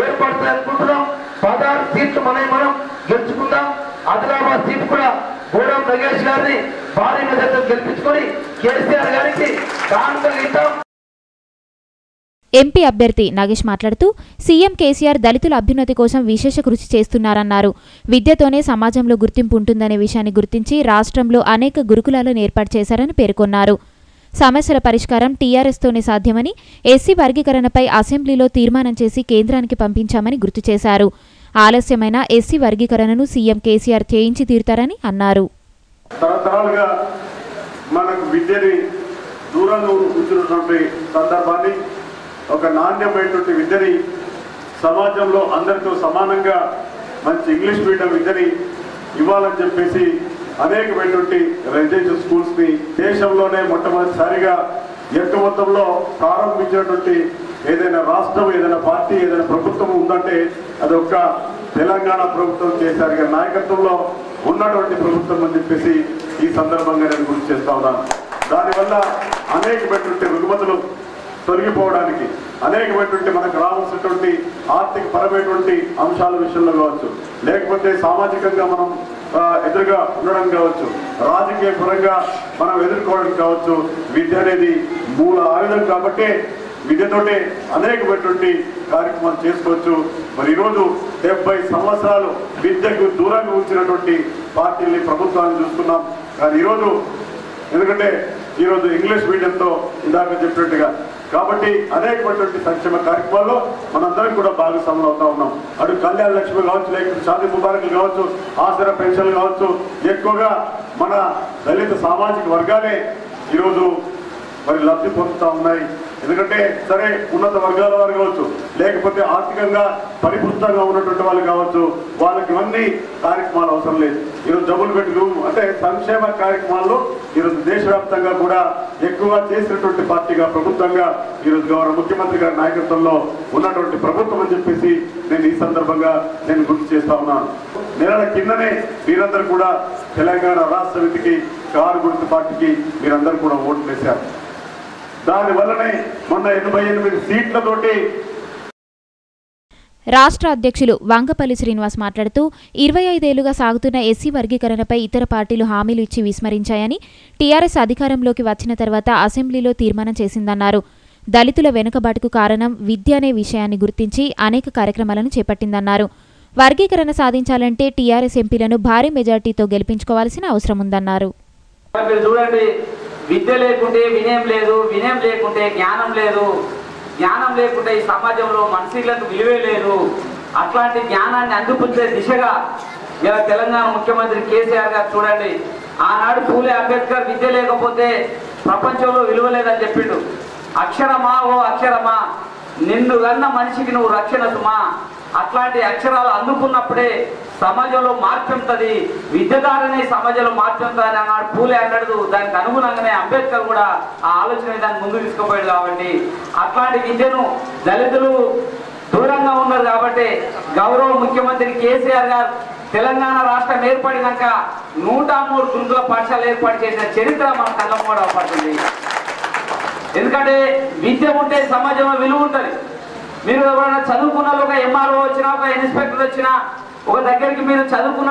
ఏర్పడుతుంది అనుకుంటున్నాం. 16 సీట్లు మనం గెలుచుకుందాం. ఆదిలాబాద్ సీట్ కూడా గూడెం నగేష్ గారిని భారీ మెజార్టీతో గెలిపించుకొని కేసీఆర్ గారికి కానుకలు ఇద్దాం. ఎంపీ అభ్యర్థి నాగేష్ మాట్లాడుతూ సీఎం కేసీఆర్ దళితుల అభ్యున్నతి కోసం విశేష కృషి చేస్తున్నారన్నారు. విద్యతోనే సమాజంలో గుర్తింపు ఉంటుందనే విషయాన్ని గుర్తించి రాష్ట్రంలో అనేక గురుకులాలను ఏర్పాటు చేశారని పేర్కొన్నారు. సమస్యల పరిష్కారం టీఆర్ఎస్తోనే సాధ్యమని, ఎస్సీ వర్గీకరణపై అసెంబ్లీలో తీర్మానం చేసి కేంద్రానికి పంపించామని గుర్తు చేశారు. ఆలస్యమైన ఎస్సీ వర్గీకరణను సీఎం కేసీఆర్ చేయించి తీరుతారని అన్నారు. తరతరాలుగా మనకు విద్యని దూరంగా ఉంచినటువంటి సందర్భాన్ని, ఒక నాణ్యమైనటువంటి విద్యని సమాజంలో అందరితో సమానంగా మంచి ఇంగ్లీష్ మీడియం విద్యని ఇవ్వాలని చెప్పేసి అనేకమైనటువంటి రెసిడెన్షియల్ స్కూల్స్ని దేశంలోనే మొట్టమొదటిసారిగా ఎక్కువ మొత్తంలో ప్రారంభించినటువంటి ఏదైనా రాష్ట్రం, ఏదైనా పార్టీ, ఏదైనా ప్రభుత్వం ఉందంటే అది ఒక్క తెలంగాణ ప్రభుత్వం కేసీఆర్ గారి నాయకత్వంలో ఉన్నటువంటి ప్రభుత్వం అని చెప్పేసి ఈ సందర్భంగా నేను గుర్తు చేస్తా ఉన్నాను. దానివల్ల అనేకమైనటువంటి రుగ్మతలు తొలగిపోవడానికి, అనేకమైనటువంటి మనకు రావాల్సినటువంటి ఆర్థిక పరమైనటువంటి అంశాల విషయంలో కావచ్చు, లేకపోతే సామాజికంగా మనం ఎదురుగా ఉండడం కావచ్చు, రాజకీయ పరంగా మనం ఎదుర్కోవడం కావచ్చు, విద్య అనేది మూల ఆయుధం కాబట్టి విద్యతోటే అనేకమైనటువంటి కార్యక్రమాలు చేసుకోవచ్చు. మరి ఈరోజు 70 సంవత్సరాలు విద్యకు దూరంగా ఉంచినటువంటి పార్టీల్ని, ప్రభుత్వాన్ని చూస్తున్నాం. కానీ ఈరోజు ఎందుకంటే ఈరోజు ఇంగ్లీష్ మీడియంతో ఇందాక చెప్పినట్టుగా కాబట్టి అనేకమైనటువంటి సంక్షేమ కార్యక్రమాల్లో మనందరం కూడా భాగస్వాములు అవుతా ఉన్నాం. అటు కళ్యాణ లక్ష్మి కావచ్చు, లేకపోతే షాదీ ముబారకులు కావచ్చు, ఆసరా పెన్షన్లు కావచ్చు, ఎక్కువగా మన దళిత సామాజిక వర్గాలే ఈరోజు మరి లబ్ధి పొందుతూ ఉన్నాయి. ఎందుకంటే సరే ఉన్నత వర్గాల వారు కావచ్చు, లేకపోతే ఆర్థికంగా పరిపుష్టంగా ఉన్నటువంటి వాళ్ళు కావచ్చు, వాళ్ళకి ఇవన్నీ కార్యక్రమాలు అవసరం లేదు. ఈరోజు డబుల్ బెడ్రూమ్ అంటే సంక్షేమ కార్యక్రమాల్లో ఈరోజు దేశవ్యాప్తంగా కూడా ఎక్కువగా చేసినటువంటి పార్టీగా, ప్రభుత్వంగా ఈరోజు గౌరవ ముఖ్యమంత్రి గారి నాయకత్వంలో ఉన్నటువంటి ప్రభుత్వం అని చెప్పేసి నేను ఈ సందర్భంగా నేను గుర్తు చేస్తా ఉన్నాను. నెలల కిందనే మీరందరూ కూడా తెలంగాణ రాష్ట్ర సమితికి, కారు గుర్తు పార్టీకి మీరందరూ కూడా ఓట్లు వేశారు. దానివల్లనే మొన్న 88 సీట్లతోటి. రాష్ట్ర అధ్యక్షులు వంగపల్లి శ్రీనివాస్ మాట్లాడుతూ 25 ఏళ్లుగా సాగుతున్న ఎస్సీ వర్గీకరణపై ఇతర పార్టీలు హామీలు ఇచ్చి విస్మరించాయని, టీఆర్ఎస్ అధికారంలోకి వచ్చిన తర్వాత అసెంబ్లీలో తీర్మానం చేసిందన్నారు. దళితుల వెనుకబాటుకు కారణం విద్య అనే విషయాన్ని గుర్తించి అనేక కార్యక్రమాలను చేపట్టిందన్నారు. వర్గీకరణ సాధించాలంటే టీఆర్ఎస్ ఎంపీలను భారీ మెజార్టీతో గెలిపించుకోవాల్సిన అవసరం ఉందన్నారు. విద్య లేకుంటే వినయం లేదు, వినయం లేకుంటే జ్ఞానం లేదు, జ్ఞానం లేకుంటే ఈ సమాజంలో మనుషులకు విలువే లేదు. అట్లాంటి జ్ఞానాన్ని అందిపుచ్చే దిశగా ఇలా తెలంగాణ ముఖ్యమంత్రి కేసీఆర్ గారు చూడండి, ఆనాడు పూలే అంబేద్కర్ విద్య లేకపోతే ప్రపంచంలో విలువ లేదని చెప్పిండు. అక్షరమా ఓ అక్షరమా, నిన్ను కన్న మనిషికి నువ్వు రక్షణ సుమా. అట్లాంటి అక్షరాలు అందుకున్నప్పుడే సమాజంలో మార్పు ఉంటుంది, విద్య ద్వారానే సమాజంలో మార్పు ఉంటుంది అన్నాడు పూలే అన్నాడు. దానికి అనుగుణంగానే అంబేద్కర్ కూడా ఆ ఆలోచన దాన్ని ముందుకు తీసుకుపోయాడు. కాబట్టి అట్లాంటి విద్యను దళితులు దూరంగా ఉన్నారు. కాబట్టి గౌరవ ముఖ్యమంత్రి కేసీఆర్ గారు తెలంగాణ రాష్ట్రం ఏర్పడినాక 103 గురుకుల పాఠశాలలు ఏర్పాటు చేసిన చరిత్ర మన కళ్ళం కూడా పడుతుంది. ఎందుకంటే విద్య ఉంటే సమాజంలో విలువ ఉంటుంది. మీరు ఎవరైనా చదువుకున్న ఒక ఎంఆర్ఓ వచ్చినా, ఒక ఇన్స్పెక్టర్ వచ్చినా, ఒక దగ్గరికి మీరు చదువుకున్న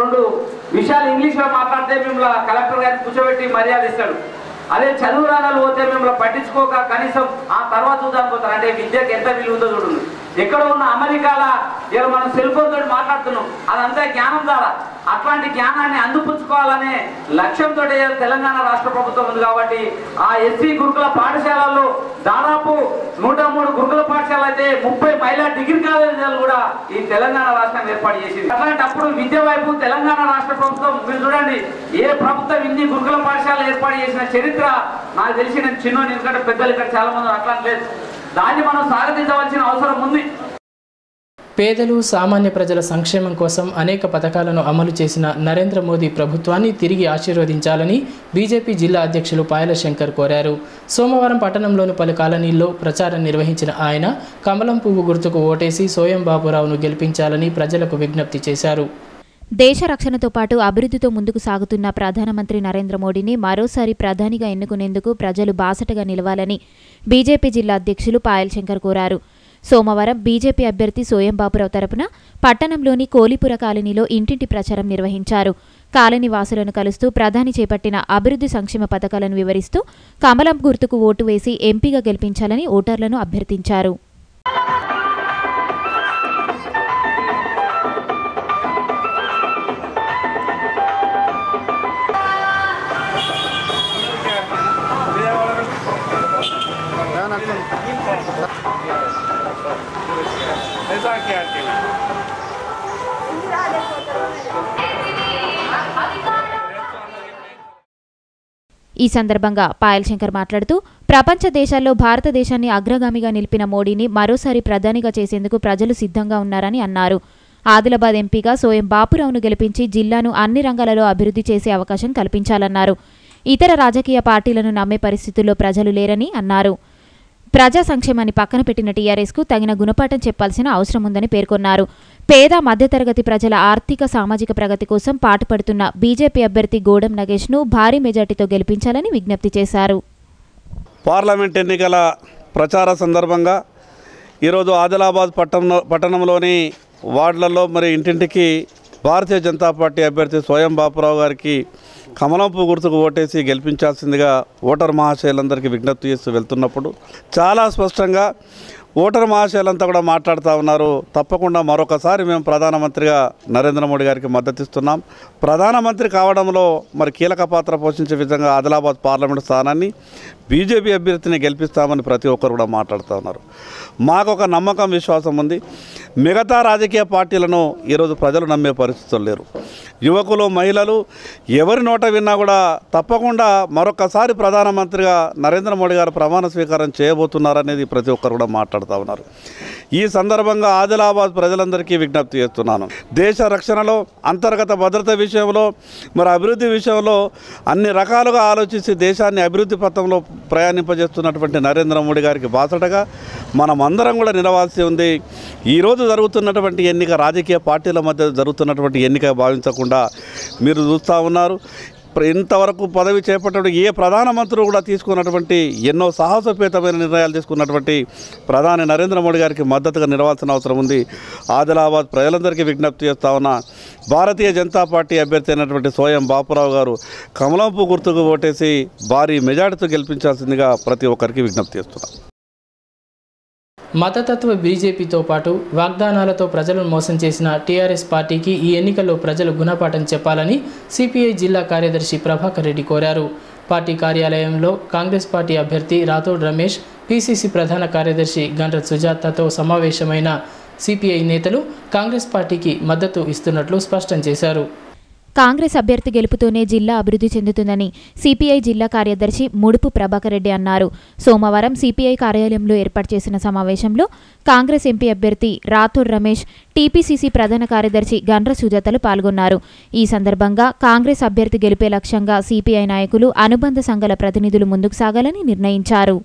రెండు విషయాలు ఇంగ్లీష్లో మాట్లాడితే మిమ్మల్ని కలెక్టర్ గారిని కూర్చోబెట్టి మర్యాద ఇస్తాడు. అదే చదువు రానాలు పోతే మిమ్మల్ని పట్టించుకోక కనీసం ఆ తర్వాత చూద్దాం పోతారు. అంటే విద్యకు ఎంత విలువ ఉందో చూడండి. ఎక్కడ ఉన్న అమెరికాలో ఇలా మనం సెల్ ఫోన్ తోటి మాట్లాడుతున్నాం, అదంతా జ్ఞానం ద్వారా. అట్లాంటి జ్ఞానాన్ని అందిపుచ్చుకోవాలనే లక్ష్యంతో తెలంగాణ రాష్ట్ర ప్రభుత్వం ఉంది. కాబట్టి ఆ ఎస్సీ గురుకుల పాఠశాలల్లో దాదాపు 103 గురుకుల పాఠశాలలు అయితే 30 మహిళా డిగ్రీ కాలేజీలు కూడా ఈ తెలంగాణ రాష్ట్రం ఏర్పాటు చేసింది. అట్లాంటప్పుడు విద్య వైపు తెలంగాణ రాష్ట్ర ప్రభుత్వం మీరు చూడండి, ఏ ప్రభుత్వం ఇన్ని గురుకుల పాఠశాలలు ఏర్పాటు చేసిన చరిత్ర నాకు తెలిసి నేను చిన్న ఎందుకంటే పెద్దలు ఇక్కడ చాలా మంది అట్లా లేదు. దాన్ని మనం స్వాగతించవలసిన అవసరం ఉంది. పేదలు సామాన్య ప్రజల సంక్షేమం కోసం అనేక పథకాలను అమలు చేసిన నరేంద్ర మోదీ ప్రభుత్వాన్ని తిరిగి ఆశీర్వదించాలని బీజేపీ జిల్లా అధ్యక్షులు పాయల శంకర్ కోరారు. సోమవారం పట్టణంలోని పలు కాలనీల్లో ప్రచారం నిర్వహించిన ఆయన కమలం పువ్వు గుర్తుకు ఓటేసి సోయం బాబురావును గెలిపించాలని ప్రజలకు విజ్ఞప్తి చేశారు. దేశ రక్షణతో పాటు అభివృద్ధితో ముందుకు సాగుతున్న ప్రధానమంత్రి నరేంద్ర మోడీని మరోసారి ప్రధానిగా ఎన్నుకునేందుకు ప్రజలు బాసటగా నిలవాలని బీజేపీ జిల్లా అధ్యక్షులు పాయల్ శంకర్ కోరారు. సోమవారం బీజేపీ అభ్యర్థి సోయం బాపురావు తరపున పట్టణంలోని కోలిపుర కాలనీలో ఇంటింటి ప్రచారం నిర్వహించారు. కాలనీ వాసులను కలుస్తూ ప్రధాని చేపట్టిన అభివృద్ధి సంక్షేమ పథకాలను వివరిస్తూ కమలం గుర్తుకు ఓటు వేసి ఎంపీగా గెలిపించాలని ఓటర్లను అభ్యర్థించారు. ఈ సందర్భంగా పాయల్ శంకర్ మాట్లాడుతూ ప్రపంచ దేశాల్లో భారతదేశాన్ని అగ్రగామిగా నిలిపిన మోడీని మరోసారి ప్రధానిగా చేసేందుకు ప్రజలు సిద్ధంగా ఉన్నారని అన్నారు. ఆదిలాబాద్ ఎంపీగా సోయం బాపురావును గెలిపించి జిల్లాను అన్ని రంగాలలో అభివృద్ధి చేసే అవకాశం కల్పించాలన్నారు. ఇతర రాజకీయ పార్టీలను నమ్మే పరిస్థితుల్లో ప్రజలు లేరని అన్నారు. ప్రజా సంక్షేమాన్ని పక్కన పెట్టిన టీఆర్ఎస్కు తగిన గుణపాఠం చెప్పాల్సిన అవసరం ఉందని పేర్కొన్నారు. పేద మధ్యతరగతి ప్రజల ఆర్థిక సామాజిక ప్రగతి కోసం పాటుపడుతున్న బీజేపీ అభ్యర్థి గోడం నగేష్ను భారీ మెజార్టీతో గెలిపించాలని విజ్ఞప్తి చేశారు. పార్లమెంట్ ఎన్నికల ప్రచార సందర్భంగా ఈరోజు ఆదిలాబాద్ పట్టణంలోని వార్డులలో మరి ఇంటింటికి భారతీయ జనతా పార్టీ అభ్యర్థి సోయం బాపురావు గారికి కమలంపు గుర్తుకు ఓటేసి గెలిపించాల్సిందిగా ఓటర్ మహాశయులందరికీ విజ్ఞప్తి చేస్తూ వెళ్తున్నప్పుడు చాలా స్పష్టంగా ఓటర్ మహాశయులంతా కూడా మాట్లాడుతూ ఉన్నారు. తప్పకుండా మరొకసారి మేము ప్రధానమంత్రిగా నరేంద్ర మోడీ గారికి మద్దతిస్తున్నాం. ప్రధానమంత్రి కావడంలో మరి కీలక పాత్ర పోషించే విధంగా ఆదిలాబాద్ పార్లమెంటు స్థానాన్ని బీజేపీ అభ్యర్థిని గెలిపిస్తామని ప్రతి ఒక్కరు కూడా మాట్లాడుతూ ఉన్నారు. మాకు ఒక నమ్మకం విశ్వాసం ఉంది. మిగతా రాజకీయ పార్టీలను ఈరోజు ప్రజలు నమ్మే పరిస్థితులు లేరు. యువకులు మహిళలు ఎవరి నోట విన్నా కూడా తప్పకుండా మరొకసారి ప్రధానమంత్రిగా నరేంద్ర మోడీ గారు ప్రమాణ స్వీకారం చేయబోతున్నారనేది ప్రతి ఒక్కరు కూడా మాట్లాడుతూ ఉన్నారు. ఈ సందర్భంగా ఆదిలాబాద్ ప్రజలందరికీ విజ్ఞప్తి చేస్తున్నాను. దేశ రక్షణలో, అంతర్గత భద్రత విషయంలో, మరి అభివృద్ధి విషయంలో అన్ని రకాలుగా ఆలోచించి దేశాన్ని అభివృద్ధి పథంలో ప్రయాణింపజేస్తున్నటువంటి నరేంద్ర మోడీ గారికి బాసటగా మనం అందరం కూడా నిలవాల్సి ఉంది. ఈరోజు జరుగుతున్నటువంటి ఎన్నిక రాజకీయ పార్టీల మధ్య జరుగుతున్నటువంటి ఎన్నిక భావించకుండా మీరు చూస్తూ ఉన్నారు. ఇంతవరకు పదవి చేపట్టిన ఏ ప్రధానమంత్రి కూడా తీసుకున్నటువంటి ఎన్నో సాహసోపేతమైన నిర్ణయాలు తీసుకున్నటువంటి ప్రధాని నరేంద్ర మోడీ గారికి మద్దతుగా నిలవాల్సిన అవసరం ఉంది. ఆదిలాబాద్ ప్రజలందరికీ విజ్ఞప్తి చేస్తా ఉన్నా, భారతీయ జనతా పార్టీ అభ్యర్థి అయినటువంటి సోయం బాపురావు గారు కమలంపు గుర్తుకు ఓటేసి భారీ మెజార్టీతో గెలిపించాల్సిందిగా ప్రతి ఒక్కరికి విజ్ఞప్తి చేస్తున్నాం. మతతత్వ బీజేపీతో పాటు వాగ్దానాలతో ప్రజలను మోసం చేసిన టీఆర్ఎస్ పార్టీకి ఈ ఎన్నికల్లో ప్రజలు గుణపాఠం చెప్పాలని సిపిఐ జిల్లా కార్యదర్శి ప్రభాకర్ రెడ్డి కోరారు. పార్టీ కార్యాలయంలో కాంగ్రెస్ పార్టీ అభ్యర్థి రాథోడ్ రమేష్, పిసిసి ప్రధాన కార్యదర్శి గండ్ర సుజాతతో సమావేశమైన సిపిఐ నేతలు కాంగ్రెస్ పార్టీకి మద్దతు ఇస్తున్నట్లు స్పష్టం చేశారు. కాంగ్రెస్ అభ్యర్థి గెలుపుతోనే జిల్లా అభివృద్ధి చెందుతుందని సిపిఐ జిల్లా కార్యదర్శి ముడుపు ప్రభాకర్ రెడ్డి అన్నారు. సోమవారం సిపిఐ కార్యాలయంలో ఏర్పాటు చేసిన సమావేశంలో కాంగ్రెస్ ఎంపీ అభ్యర్థి రాథోడ్ రమేష్, టీపీసీసీ ప్రధాన కార్యదర్శి గండ్ర సుజాతలు పాల్గొన్నారు. ఈ సందర్భంగా కాంగ్రెస్ అభ్యర్థి గెలిపే లక్ష్యంగా సిపిఐ నాయకులు, అనుబంధ సంఘాల ప్రతినిధులు ముందుకు సాగాలని నిర్ణయించారు.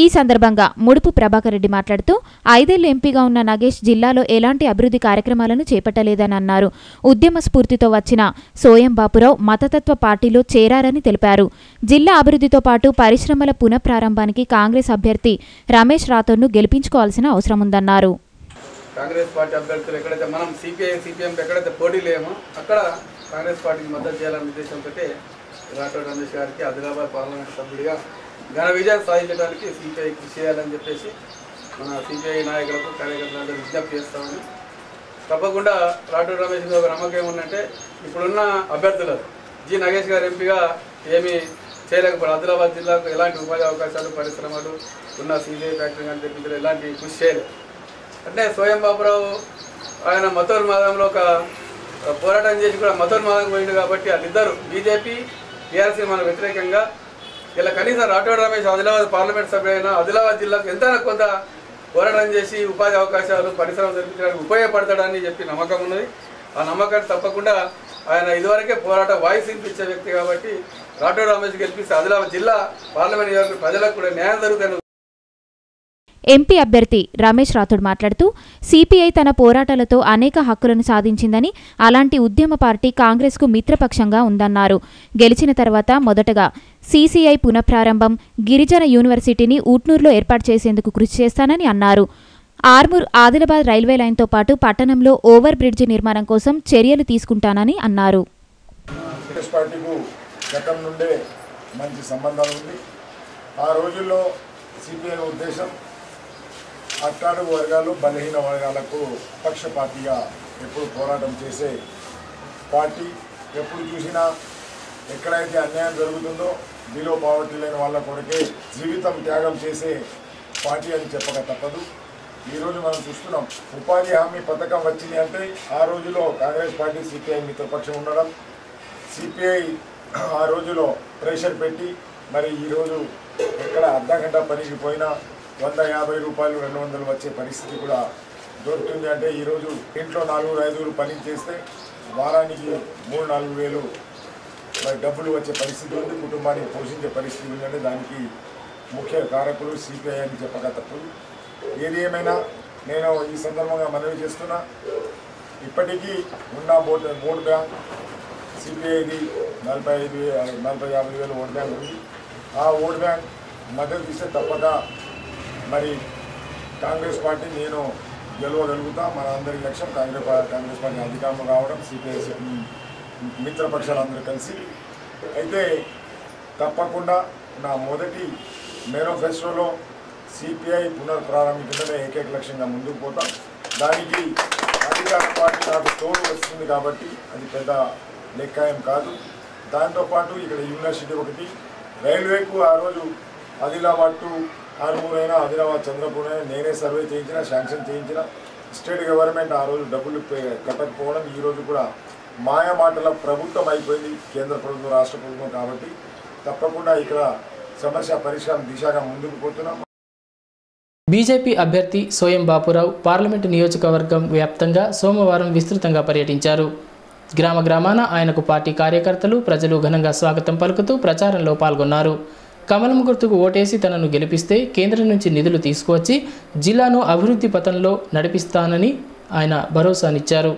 ఈ సందర్భంగా ముడుపు ప్రభాకర్ రెడ్డి మాట్లాడుతూ 5 ఏళ్లు ఎంపీగా ఉన్న నగేష్ జిల్లాలో ఎలాంటి అభివృద్ధి కార్యక్రమాలను చేపట్టలేదని అన్నారు. ఉద్యమ స్ఫూర్తితో వచ్చిన సోయం బాపురావు మతతత్వ పార్టీలో చేరారని తెలిపారు. జిల్లా అభివృద్ధితో పాటు పరిశ్రమల పునఃప్రారంభానికి కాంగ్రెస్ అభ్యర్థి రమేష్ రాథోడ్ను గెలిపించుకోవాల్సిన అవసరం ఉందన్నారు. కాంగ్రెస్ పార్టీ అభ్యర్థులు ఎక్కడైతే మనం సిపిఎం ఎక్కడైతే పోటీ లేమో అక్కడ కాంగ్రెస్ పార్టీకి మద్దతు చేయాలనే ఉద్దేశంతో రాఠోడ్ రమేష్ గారికి ఆదిలాబాద్ పార్లమెంట్ సభ్యుడిగా ఘన విజయం సాధించడానికి సిపిఐ కృషి చేయాలని చెప్పేసి మన సిపిఐ నాయకులకు కార్యకర్తలందరూ విజ్ఞప్తి చేస్తామని. తప్పకుండా రాఠోడ్ రమేష్ మీద ఒక నమ్మకం ఏముందంటే ఇప్పుడున్న అభ్యర్థులు జి నగేష్ గారు ఎంపీగా ఏమీ చేయలేకపోయారు. ఆదిలాబాద్ జిల్లాకు ఎలాంటి ఉపాధి అవకాశాలు పరిశ్రమలు ఉన్న సీజే ఫ్యాక్టరీ కానీ తెప్పించడం ఎలాంటి కృషి చేయలేదు. అంటే స్వయం బాపురావు ఆయన మతోన్మాదంలో ఒక పోరాటం చేసి కూడా మతోన్మాదంగా పోయింది కాబట్టి వాళ్ళిద్దరు బీజేపీ టీఆర్ఎస్కి మన వ్యతిరేకంగా ఇలా కనీసం రాఠోడ్ రమేష్ ఆదిలాబాద్ పార్లమెంట్ సభ్యుడైన ఆదిలాబాద్ జిల్లాకు ఎంతైనా కొంత పోరాటం చేసి ఉపాధి అవకాశాలు పరిశ్రమలు తెప్పించడానికి ఉపయోగపడతాడని చెప్పి నమ్మకం ఉన్నది. ఆ నమ్మకాన్ని తప్పకుండా ఆయన ఇదివరకే పోరాట వాయిస్ వినిపించే వ్యక్తి కాబట్టి రాఠోడ్ రమేష్ గెలిపిస్తే ఆదిలాబాద్ జిల్లా పార్లమెంట్ నియోజకవర్గ ప్రజలకు కూడా న్యాయం జరుగుతుంది. ఎంపీ అభ్యర్థి రమేష్ రాథోడ్ మాట్లాడుతూ సిపిఐ తన పోరాటాలతో అనేక హక్కులను సాధించిందని, అలాంటి ఉద్యమ పార్టీ కాంగ్రెస్కు మిత్రపక్షంగా ఉందన్నారు. గెలిచిన తర్వాత మొదటగా సిసిఐ పునఃప్రారంభం, గిరిజన యూనివర్సిటీని ఊట్నూరులో ఏర్పాటు చేసేందుకు కృషి చేస్తానని అన్నారు. ఆర్మూర్ ఆదిలాబాద్ రైల్వే లైన్తో పాటు పట్టణంలో ఓవర్ బ్రిడ్జి నిర్మాణం కోసం చర్యలు తీసుకుంటానని అన్నారు. గతం నుండే మంచి సంబంధాలు ఉంది. ఆ రోజుల్లో సిపిఐ ఉద్దేశం అట్టాడు వర్గాలు బలహీన వర్గాలకు పక్షపాతిగా ఎప్పుడు పోరాటం చేసే పార్టీ. ఎప్పుడు చూసినా ఎక్కడైతే అన్యాయం జరుగుతుందో బిలో పావర్టీ లేని వాళ్ళ కొరకే జీవితం త్యాగం చేసే పార్టీ అని చెప్పక తప్పదు. ఈరోజు మనం చూస్తున్నాం ఉపాధి హామీ పథకం వచ్చింది అంటే ఆ రోజులో కాంగ్రెస్ పార్టీ సిపిఐ మిత్రపక్షం ఉండడం, సిపిఐ ఆ రోజులో ప్రెషర్ పెట్టి మరి ఈరోజు ఎక్కడ అర్ధగంట పనికి పోయినా 150 రూపాయలు 200 వచ్చే పరిస్థితి కూడా దొరుకుతుంది. అంటే ఈరోజు ఇంట్లో 4-5 పని చేస్తే వారానికి 3-4 వేలు మరి డబ్బులు వచ్చే పరిస్థితి ఉంది, కుటుంబాన్ని పోషించే పరిస్థితి ఉంది. అంటే దానికి ముఖ్య కారకులు సిపిఐ అని చెప్పక తప్పదు. ఏది ఏమైనా నేను ఈ సందర్భంగా మనవి చేస్తున్నా, ఇప్పటికీ ఉన్న ఓట్ బ్యాంక్ సిపిఐది 40-50 వేలు ఓట్ బ్యాంక్ ఉంది. ఆ ఓట్ బ్యాంక్ మద్దతు ఇస్తే తప్పక మరి కాంగ్రెస్ పార్టీ నేను గెలవగలుగుతా. మన అందరి లక్ష్యం కాంగ్రెస్ పార్టీ అధికారంలో రావడం, సిపిఐ మిత్రపక్షాలందరూ కలిసి. అయితే తప్పకుండా నా మొదటి మేనిఫెస్టోలో సిపిఐ పునఃప్రారంభించడమే ఏకైక లక్ష్యంగా ముందుకు పోతాం. దానికి అధికార పార్టీ నాకు తోడు వస్తుంది కాబట్టి అది పెద్ద లెక్కాయం కాదు. దాంతోపాటు ఇక్కడ యూనివర్సిటీ ఒకటి, రైల్వేకు ఆ రోజు ఆదిలాబాద్ టు ఆర్మూర్ అయినా ఆదిలాబాద్ చంద్రపూర్ అయినా నేనే సర్వే చేయించిన, శాంక్షన్ చేయించిన. స్టేట్ గవర్నమెంట్ ఆ రోజు డబ్బులు కట్టకపోవడం ఈరోజు కూడా మాయా మాటల ప్రభుత్వం అయిపోయింది, కేంద్ర ప్రభుత్వం రాష్ట్ర ప్రభుత్వం. కాబట్టి తప్పకుండా ఇక్కడ సమస్య పరిష్కారం దిశగా ముందుకు పోతున్నాం. బీజేపీ అభ్యర్థి సోయం బాపురావు పార్లమెంటు నియోజకవర్గం వ్యాప్తంగా సోమవారం విస్తృతంగా పర్యటించారు. గ్రామ గ్రామాన ఆయనకు పార్టీ కార్యకర్తలు, ప్రజలు ఘనంగా స్వాగతం పలుకుతూ ప్రచారంలో పాల్గొన్నారు. కమలం గుర్తుకు ఓటేసి తనను గెలిపిస్తే కేంద్రం నుంచి నిధులు తీసుకువచ్చి జిల్లాను అభివృద్ధి పథంలో నడిపిస్తానని ఆయన భరోసానిచ్చారు.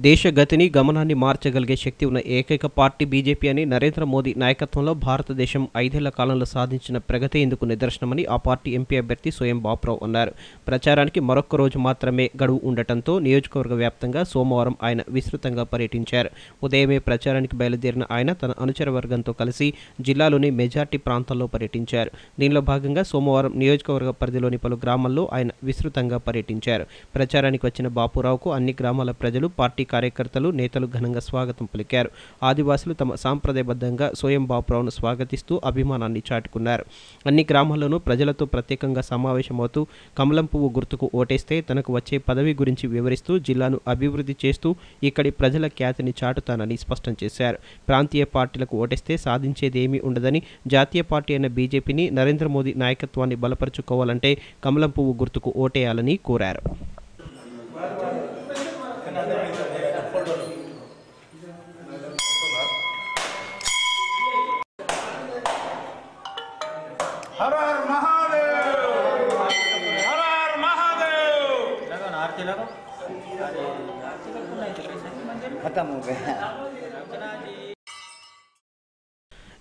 దేశ గతిని గమనాన్ని మార్చగలిగే శక్తి ఉన్న ఏకైక పార్టీ బీజేపీ అని నరేంద్ర మోదీ నాయకత్వంలో భారతదేశం 5 ఏళ్ల కాలంలో సాధించిన ప్రగతి ఇందుకు నిదర్శనమని ఆ పార్టీ ఎంపీ అభ్యర్థి సోయం బాపురావు అన్నారు. ప్రచారానికి మరొక్క రోజు మాత్రమే గడువు ఉండటంతో నియోజకవర్గ వ్యాప్తంగా సోమవారం ఆయన విస్తృతంగా పర్యటించారు. ఉదయమే ప్రచారానికి బయలుదేరిన ఆయన తన అనుచర వర్గంతో కలిసి జిల్లాలోని మెజార్టీ ప్రాంతాల్లో పర్యటించారు. దీనిలో భాగంగా సోమవారం నియోజకవర్గ పరిధిలోని పలు గ్రామాల్లో ఆయన విస్తృతంగా పర్యటించారు. ప్రచారానికి వచ్చిన బాపురావుకు అన్ని గ్రామాల ప్రజలు, పార్టీ కార్యకర్తలు, నేతలు ఘనంగా స్వాగతం పలికారు. ఆదివాసులు తమ సాంప్రదాయబద్ధంగా సోయం బాపురావును స్వాగతిస్తూ అభిమానాన్ని చాటుకున్నారు. అన్ని గ్రామాల్లోనూ ప్రజలతో ప్రత్యేకంగా సమావేశమవుతూ కమలం పువ్వు గుర్తుకు ఓటేస్తే తనకు వచ్చే పదవి గురించి వివరిస్తూ జిల్లాను అభివృద్ధి చేస్తూ ఇక్కడి ప్రజల ఖ్యాతిని చాటుతానని స్పష్టం చేశారు. ప్రాంతీయ పార్టీలకు ఓటేస్తే సాధించేదేమీ ఉండదని, జాతీయ పార్టీ అయిన బీజేపీని, నరేంద్ర మోదీ నాయకత్వాన్ని బలపరుచుకోవాలంటే కమలం పువ్వు గుర్తుకు ఓటేయాలని కోరారు.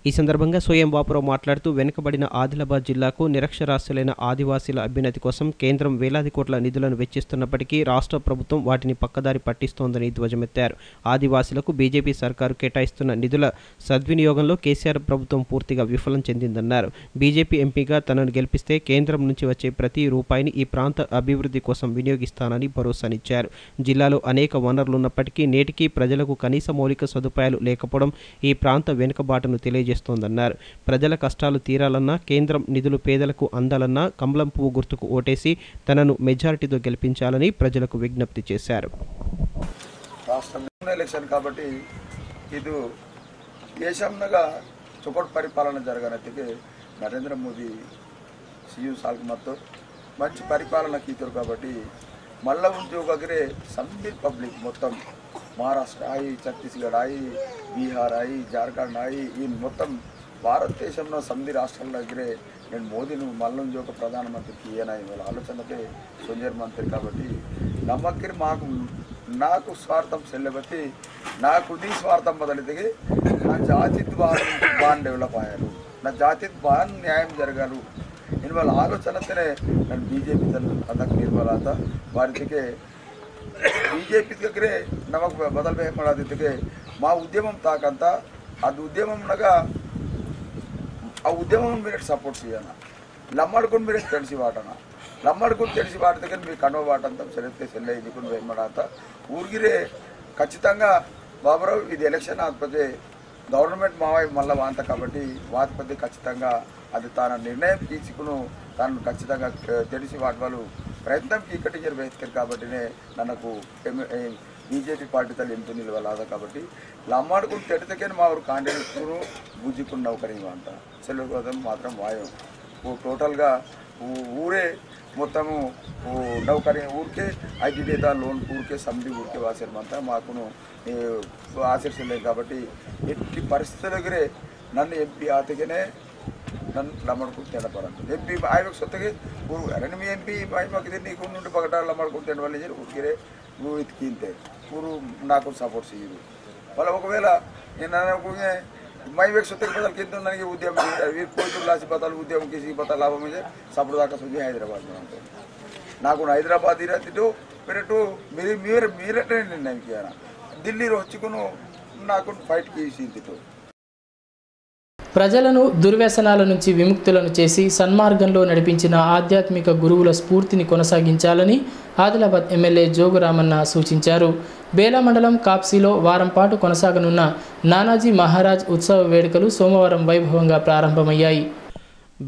ఈ సందర్భంగా సోయం బాపురావు మాట్లాడుతూ వెనుకబడిన ఆదిలాబాద్ జిల్లాకు నిరక్షరాస్యులైన ఆదివాసీల అభ్యున్నతి కోసం కేంద్రం వేలాది కోట్ల నిధులను వెచ్చిస్తున్నప్పటికీ రాష్ట్ర ప్రభుత్వం వాటిని పక్కదారి పట్టిస్తోందని ధ్వజమెత్తారు. ఆదివాసీలకు బీజేపీ సర్కారు కేటాయిస్తున్న నిధుల సద్వినియోగంలో కేసీఆర్ ప్రభుత్వం పూర్తిగా విఫలం చెందిందన్నారు. బీజేపీ ఎంపీగా తనను గెలిపిస్తే కేంద్రం నుంచి వచ్చే ప్రతి రూపాయిని ఈ ప్రాంత అభివృద్ధి కోసం వినియోగిస్తానని భరోసానిచ్చారు. జిల్లాలో అనేక వనరులున్నప్పటికీ నేటికీ ప్రజలకు కనీస మౌలిక సదుపాయాలు లేకపోవడం ఈ ప్రాంత వెనుకబాటును తెలియజేస్తోందన్నారు. ప్రజల కష్టాలు తీరాలన్నా కేంద్రం నిధులు పేదలకు అందాలన్నా కమలం పువ్వు గుర్తుకు ఓటేసి తనను మెజారిటీతో గెలిపించాలని ప్రజలకు విజ్ఞప్తి చేశారు. ఎలక్షన్ కాబట్టి ఇది దేశంగా ಚೊಕೊಟ್ಟು ಪರಿಪಾಲನೆ ಜರಗನತ್ತಿಗೆ ನರೇಂದ್ರ ಮೋದಿ ಸಿಯು ಸಾಲ್ಗೆ ಮತ್ತು మంచి పరిపాలన కీతురు కాబట్టి మళ్ళా ఉద్యోగరే సమ్మిల్ పబ్లిక్ మొత్తం మహారాష్ట్ర అయి ఛత్తీస్గఢ్ అయి బీహార్ అయి జార్ఖండ్ అయి ఈ మొత్తం భారతదేశంలో సమితి రాష్ట్రాల దగ్గరే నేను మోదీని మళ్ళీ ఉద్యోగ ప్రధానమంత్రికి ఈయన ఇవాళ ఆలోచనకే సోనియర్ మంత్రి కాబట్టి నమ్మకరి నాకు స్వార్థం చెల్లబట్టి నాకు నీ స్వార్థం బదలితే నా జాతి బాగా డెవలప్ అయ్యారు, నా జాతి బాగా న్యాయం జరగాలి ఇవాళ ఆలోచనతోనే నేను బీజేపీ ಅದಕ್ಕೆ ನಿರ್ಮಲಾತ ವಾರಿಗೆ బీజేపీ దగ్గరే నమ్మకు బదలవేయమడితే మా ఉద్యమం తాకంత అది ఉద్యమంగా ఆ ఉద్యమం మీరు సపోర్ట్ చేయాలి. లమ్మడుకుని మీరు తెలిసి వాటన లమ్మడుకుని తెలిసి వాటి దగ్గర మీరు కనువ వాటంతా చరిత్ర చెల్లె ఇదికుని వేయమడాత ఊరిగిరే ఖచ్చితంగా బాబురావు ఇది ఎలక్షన్ ఆత్పత్తి గవర్నమెంట్ మావై మళ్ళీ వాంత కాబట్టి వాత్పత్తి ఖచ్చితంగా అది తన నిర్ణయం తీసుకుని తను ఖచ్చితంగా తెలిసి వాటి వాళ్ళు ప్రయత్నం కీకటించారు వేస్తారు కాబట్టినే నాకు బీజేపీ పార్టీ తల్లి ఎంతో నిలవలాదా కాబట్టి లమ్మాడుకుని తెడితేనే మా ఊరు కాండిడేట్ను బుజ్జికున్న నౌకరీ అంట సెలవు మాత్రం వాయం టోటల్గా ఊరే మొత్తము నౌకరీ ఊరికే ఐటీడేదా లోన్ ఊరికే సమితి ఊరికే వాసేమంతా మాకును ఆశించలేదు కాబట్టి ఎట్టి పరిస్థితుల దగ్గరే నన్ను ఎంపీ ఆతగానే నన్ను లమ్మడుకుని తినపడండి ఎంపీ ఆయనకు సొత్తగా ఊరు అరే మీ ఎంపీ మాకు నీకు నుండి పగటాలు లమ్మడుకుని తినడం వల్ల ఊరికే నువ్వు ఇతికింతే ఊరు నాకు సపోర్ట్ చేయరు వాళ్ళ ఒకవేళ నేను అనుకునే మై వ్యక్తి बदल किंतु ನನಗೆ ಉದ್ಯಮ ಕೋಯಿತು ಲಾಸಿ ಬದಲು ಉದ್ಯಮ ಕಿಸಿ ಪತ ಲಾಭ मुझे सपड़ दाका सुझे हैदराबाद में నాకు హైదరాబాద్ ఇరటిటు పెరటు మీరు మీరే నిర్ణయం చేయాలి ఢిల్లీ వచ్చుకును నాకు ఫైట్ చేసి ప్రజలను దుర్వ్యసనాల నుంచి విముక్తులను చేసి సన్మార్గంలో నడిపించిన ఆధ్యాత్మిక గురువుల స్ఫూర్తిని కొనసాగించాలని ఆదిలాబాద్ ఎమ్మెల్యే జోగురామన్న సూచించారు. బేలా మండలం కాప్సీలో వారం పాటు కొనసాగనున్న నానాజీ మహారాజ్ ఉత్సవ వేడుకలు సోమవారం వైభవంగా ప్రారంభమయ్యాయి.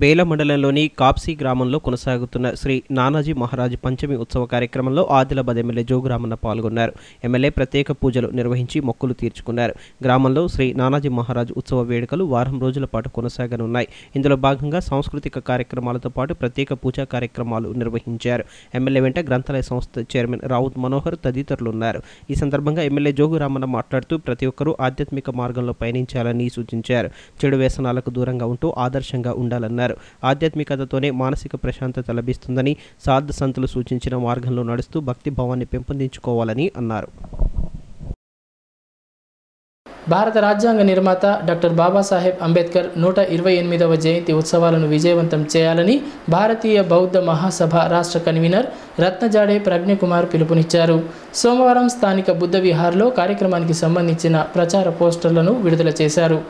బేల మండలంలోని కాప్సీ గ్రామంలో కొనసాగుతున్న శ్రీ నానాజీ మహారాజ్ పంచమి ఉత్సవ కార్యక్రమంలో ఆదిలాబాద్ ఎమ్మెల్యే జోగురామన్న పాల్గొన్నారు. ఎమ్మెల్యే ప్రత్యేక పూజలు నిర్వహించి మొక్కులు తీర్చుకున్నారు. గ్రామంలో శ్రీ నానాజీ మహారాజ్ ఉత్సవ వేడుకలు వారం రోజుల పాటు కొనసాగనున్నాయి. ఇందులో భాగంగా సాంస్కృతిక కార్యక్రమాలతో పాటు ప్రత్యేక పూజా కార్యక్రమాలు నిర్వహించారు. ఎమ్మెల్యే వెంట గ్రంథాలయ సంస్థ చైర్మన్ రావుత్ మనోహర్ తదితరులు ఉన్నారు. ఈ సందర్భంగా ఎమ్మెల్యే జోగురామన్న మాట్లాడుతూ ప్రతి ఒక్కరూ ఆధ్యాత్మిక మార్గంలో పయనించాలని సూచించారు. చెడు వ్యసనాలకు దూరంగా ఉంటూ ఆదర్శంగా ఉండాలన్నారు. ఆధ్యాత్మికతతోనే మానసిక ప్రశాంతత లభిస్తుందని సాధు సంతులు సూచించిన మార్గంలో నడుస్తూ భక్తి భావాన్ని పెంపొందించుకోవాలని అన్నారు. భారత రాజ్యాంగ నిర్మాత డాక్టర్ బాబాసాహెబ్ అంబేద్కర్ 128వ జయంతి ఉత్సవాలను విజయవంతం చేయాలని భారతీయ బౌద్ధ మహాసభ రాష్ట్ర కన్వీనర్ రత్నజాడే ప్రజ్ఞకుమార్ పిలుపునిచ్చారు. సోమవారం స్థానిక బుద్ధ విహార్లో కార్యక్రమానికి సంబంధించిన ప్రచార పోస్టర్లను విడుదల చేశారు.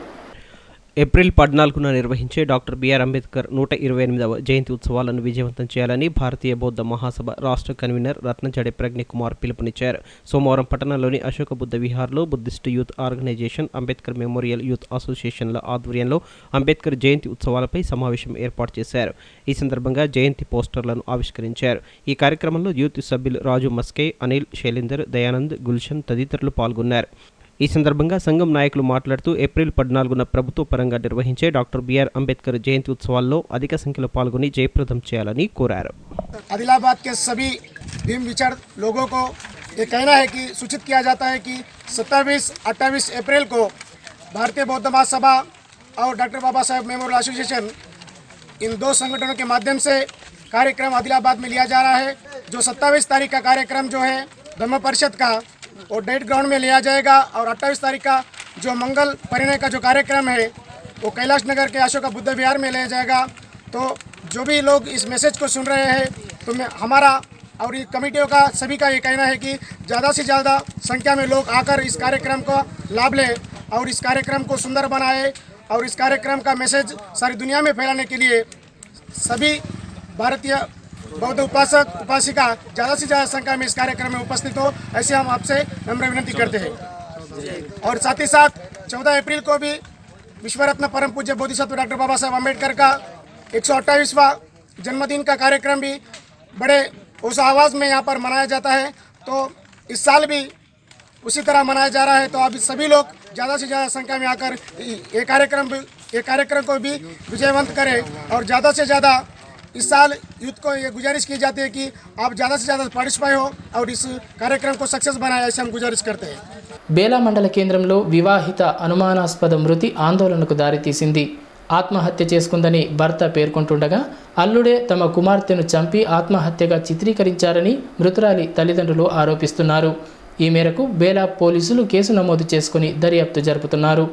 ఏప్రిల్ 14న నిర్వహించే డాక్టర్ బిఆర్ అంబేద్కర్ 128వ జయంతి ఉత్సవాలను విజయవంతం చేయాలని భారతీయ బౌద్ధ మహాసభ రాష్ట్ర కన్వీనర్ రత్నజడే ప్రజ్ఞకుమార్ పిలుపునిచ్చారు. సోమవారం పట్టణంలోని అశోక బుద్ధ విహార్లో Buddhist youth organization, Ambedkar memorial youth అసోసియేషన్ల ఆధ్వర్యంలో అంబేద్కర్ జయంతి ఉత్సవాలపై సమావేశం ఏర్పాటు చేశారు. ఈ సందర్భంగా జయంతి పోస్టర్లను ఆవిష్కరించారు. ఈ కార్యక్రమంలో యూత్ సభ్యులు రాజు మస్కే, అనిల్, శైలేందర్, దయానంద్, గుల్షన్ తదితరులు పాల్గొన్నారు. ఈ సందర్భంగా సంఘం నాయకులు మాట్లాడుతూ ఏప్రిల్ 14న ప్రభుత్వ పరంగా నిర్వహించే డాక్టర్ బిఆర్ అంబేద్కర్ జయంతి ఉత్సవాల్లో అధిక సంఖ్యలో పాల్గొని జయప్రదం చేయాలని కోరారు. आदिलाबाद के सभी भीम विचार लोगों को ये कहना है कि सूचित किया जाता है कि 27-28 अप्रैल को भारतीय बौद्ध महासभा और doctor Baba Saheb memorial association in दो संगठनों के माध्यम से कार्यक्रम आदिलाबाद में लिया जा रहा है. जो 27 तारीख का कार्यक्रम जो है धर्म परिषद का और डेट ग्राउंड में लिया जाएगा और 28 तारीख का जो मंगल परिणय का जो कार्यक्रम है वो कैलाश नगर के अशोका बुद्ध विहार में ले जाएगा। तो जो भी लोग इस मैसेज को सुन रहे हैं, तो हमारा और ये कमेटियों का सभी का ये कहना है कि ज़्यादा से ज़्यादा संख्या में लोग आकर इस कार्यक्रम का लाभ लें और इस कार्यक्रम को सुंदर बनाए और इस कार्यक्रम का मैसेज सारी दुनिया में फैलाने के लिए सभी भारतीय बौद्ध उपासक उपासिका ज़्यादा से ज़्यादा संख्या में इस कार्यक्रम में उपस्थित हो, ऐसे हम आपसे नम्र विनती करते हैं। और साथ ही साथ 14 अप्रैल को भी विश्व रत्न परम पूज्य बोधिसत्व डॉक्टर बाबा साहेब अम्बेडकर का 128वां जन्मदिन का कार्यक्रम भी बड़े उस आवाज़ में यहाँ पर मनाया जाता है। तो इस साल भी उसी तरह मनाया जा रहा है। तो अब सभी लोग ज़्यादा से ज़्यादा संख्या में आकर ये कार्यक्रम को भी विजयवंत करें और ज़्यादा से ज़्यादा इस साल यूथ को ये गुजारिश की जाती है कि आप ज़्यादा से ज़्यादा पार्टिसिपेट हो और इस कार्यक्रम को सक्सेस बनाए, ऐसे हम गुजारिश करते हैं। బేలా మండల కేంద్రంలో వివాహిత అనుమానాస్పద మృతి ఆందోళనకు దారితీసింది. ఆత్మహత్య చేసుకుందని భర్త పేర్కొంటుండగా అల్లుడే తమ కుమార్తెను చంపి ఆత్మహత్యగా చిత్రీకరించారని మృతురాలి తల్లిదండ్రులు ఆరోపిస్తున్నారు. ఈ మేరకు బేలా పోలీసులు కేసు నమోదు చేసుకుని దర్యాప్తు జరుపుతున్నారు.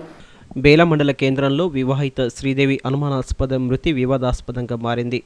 బేలా మండల కేంద్రంలో వివాహిత శ్రీదేవి అనుమానాస్పద మృతి వివాదాస్పదంగా మారింది.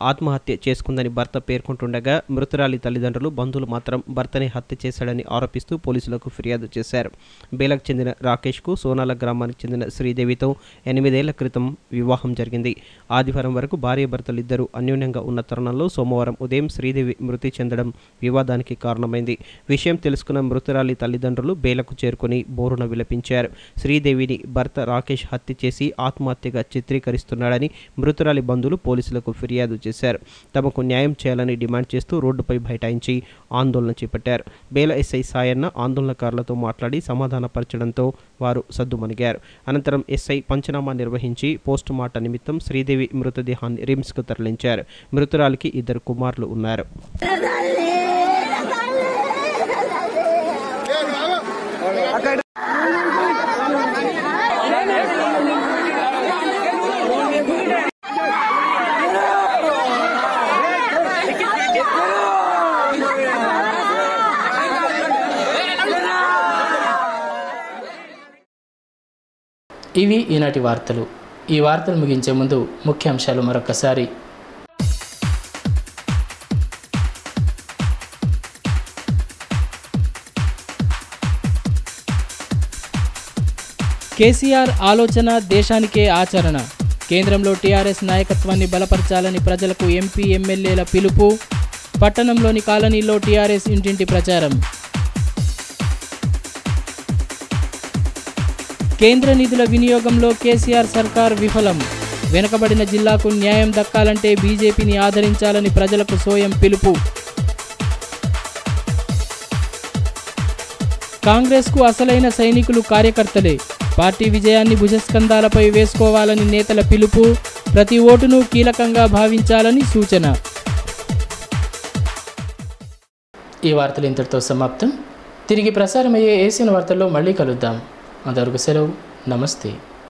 ఆత్మహత్య చేసుకుందని భర్త పేర్కొంటుండగా మృతురాలి తల్లిదండ్రులు బంధువులు మాత్రం భర్తని హత్య చేశాడని ఆరోపిస్తూ పోలీసులకు ఫిర్యాదు చేశారు. బేలకు చెందిన రాకేష్కు సోనాల గ్రామానికి చెందిన శ్రీదేవితో 8 ఏళ్ల క్రితం వివాహం జరిగింది. ఆదివారం వరకు భార్యాభర్తలిద్దరూ అన్యోన్యంగా ఉన్న తరుణంలో సోమవారం ఉదయం శ్రీదేవి మృతి చెందడం వివాదానికి కారణమైంది. విషయం తెలుసుకున్న మృతురాలి తల్లిదండ్రులు బేలకు చేరుకుని బోరున విలపించారు. శ్రీదేవిని భర్త రాకేష్ హత్య చేసి ఆత్మహత్యగా చిత్రీకరిస్తున్నాడని మృతురాలి బంధువులు పోలీసులకు ఫిర్యాదు చేశారు. తమకు న్యాయం చేయాలని డిమాండ్ చేస్తూ రోడ్డుపై బైఠాయించి ఆందోళన చేపట్టారు. బేల ఎస్ఐ సాయన్న ఆందోళనకారులతో మాట్లాడి సమాధానపరచడంతో వారు సద్దుమణిగారు. అనంతరం ఎస్ఐ పంచనామా నిర్వహించి పోస్టుమార్టం నిమిత్తం శ్రీదేవి మృతదేహాన్ని రిమ్స్కు తరలించారు. మృతురాలికి 2 కుమారులు ఉన్నారు. ఇవి ఈనాటి వార్తలు. ఈ వార్తలు ముగించే ముందు ముఖ్యాంశాలు మరొకసారి. కేసీఆర్ ఆలోచన దేశానికే ఆచరణ. కేంద్రంలో టీఆర్ఎస్ నాయకత్వాన్ని బలపరచాలని ప్రజలకు ఎంపీ ఎమ్మెల్యేల పిలుపు. పట్టణంలోని కాలనీలో టీఆర్ఎస్ ఇంటింటి ప్రచారం. కేంద్ర నిధుల వినియోగంలో కేసీఆర్ సర్కార్ విఫలం. వెనుకబడిన జిల్లాకు న్యాయం దక్కాలంటే బీజేపీని ఆదరించాలని ప్రజలకు సోయం పిలుపు. కాంగ్రెస్కు అసలైన సైనికులు కార్యకర్తలే. పార్టీ విజయాన్ని భుజస్కంధాలపై వేసుకోవాలని నేతల పిలుపు. ప్రతి ఓటును కీలకంగా భావించాలని సూచన. ఈ వార్తలు ఇంతటితో సమాప్తం. తిరిగి ప్రసారమయ్యే ఏసియన్ వార్తల్లో మళ్ళీ కలుద్దాం. అంతవరకు సెలవు. నమస్తే.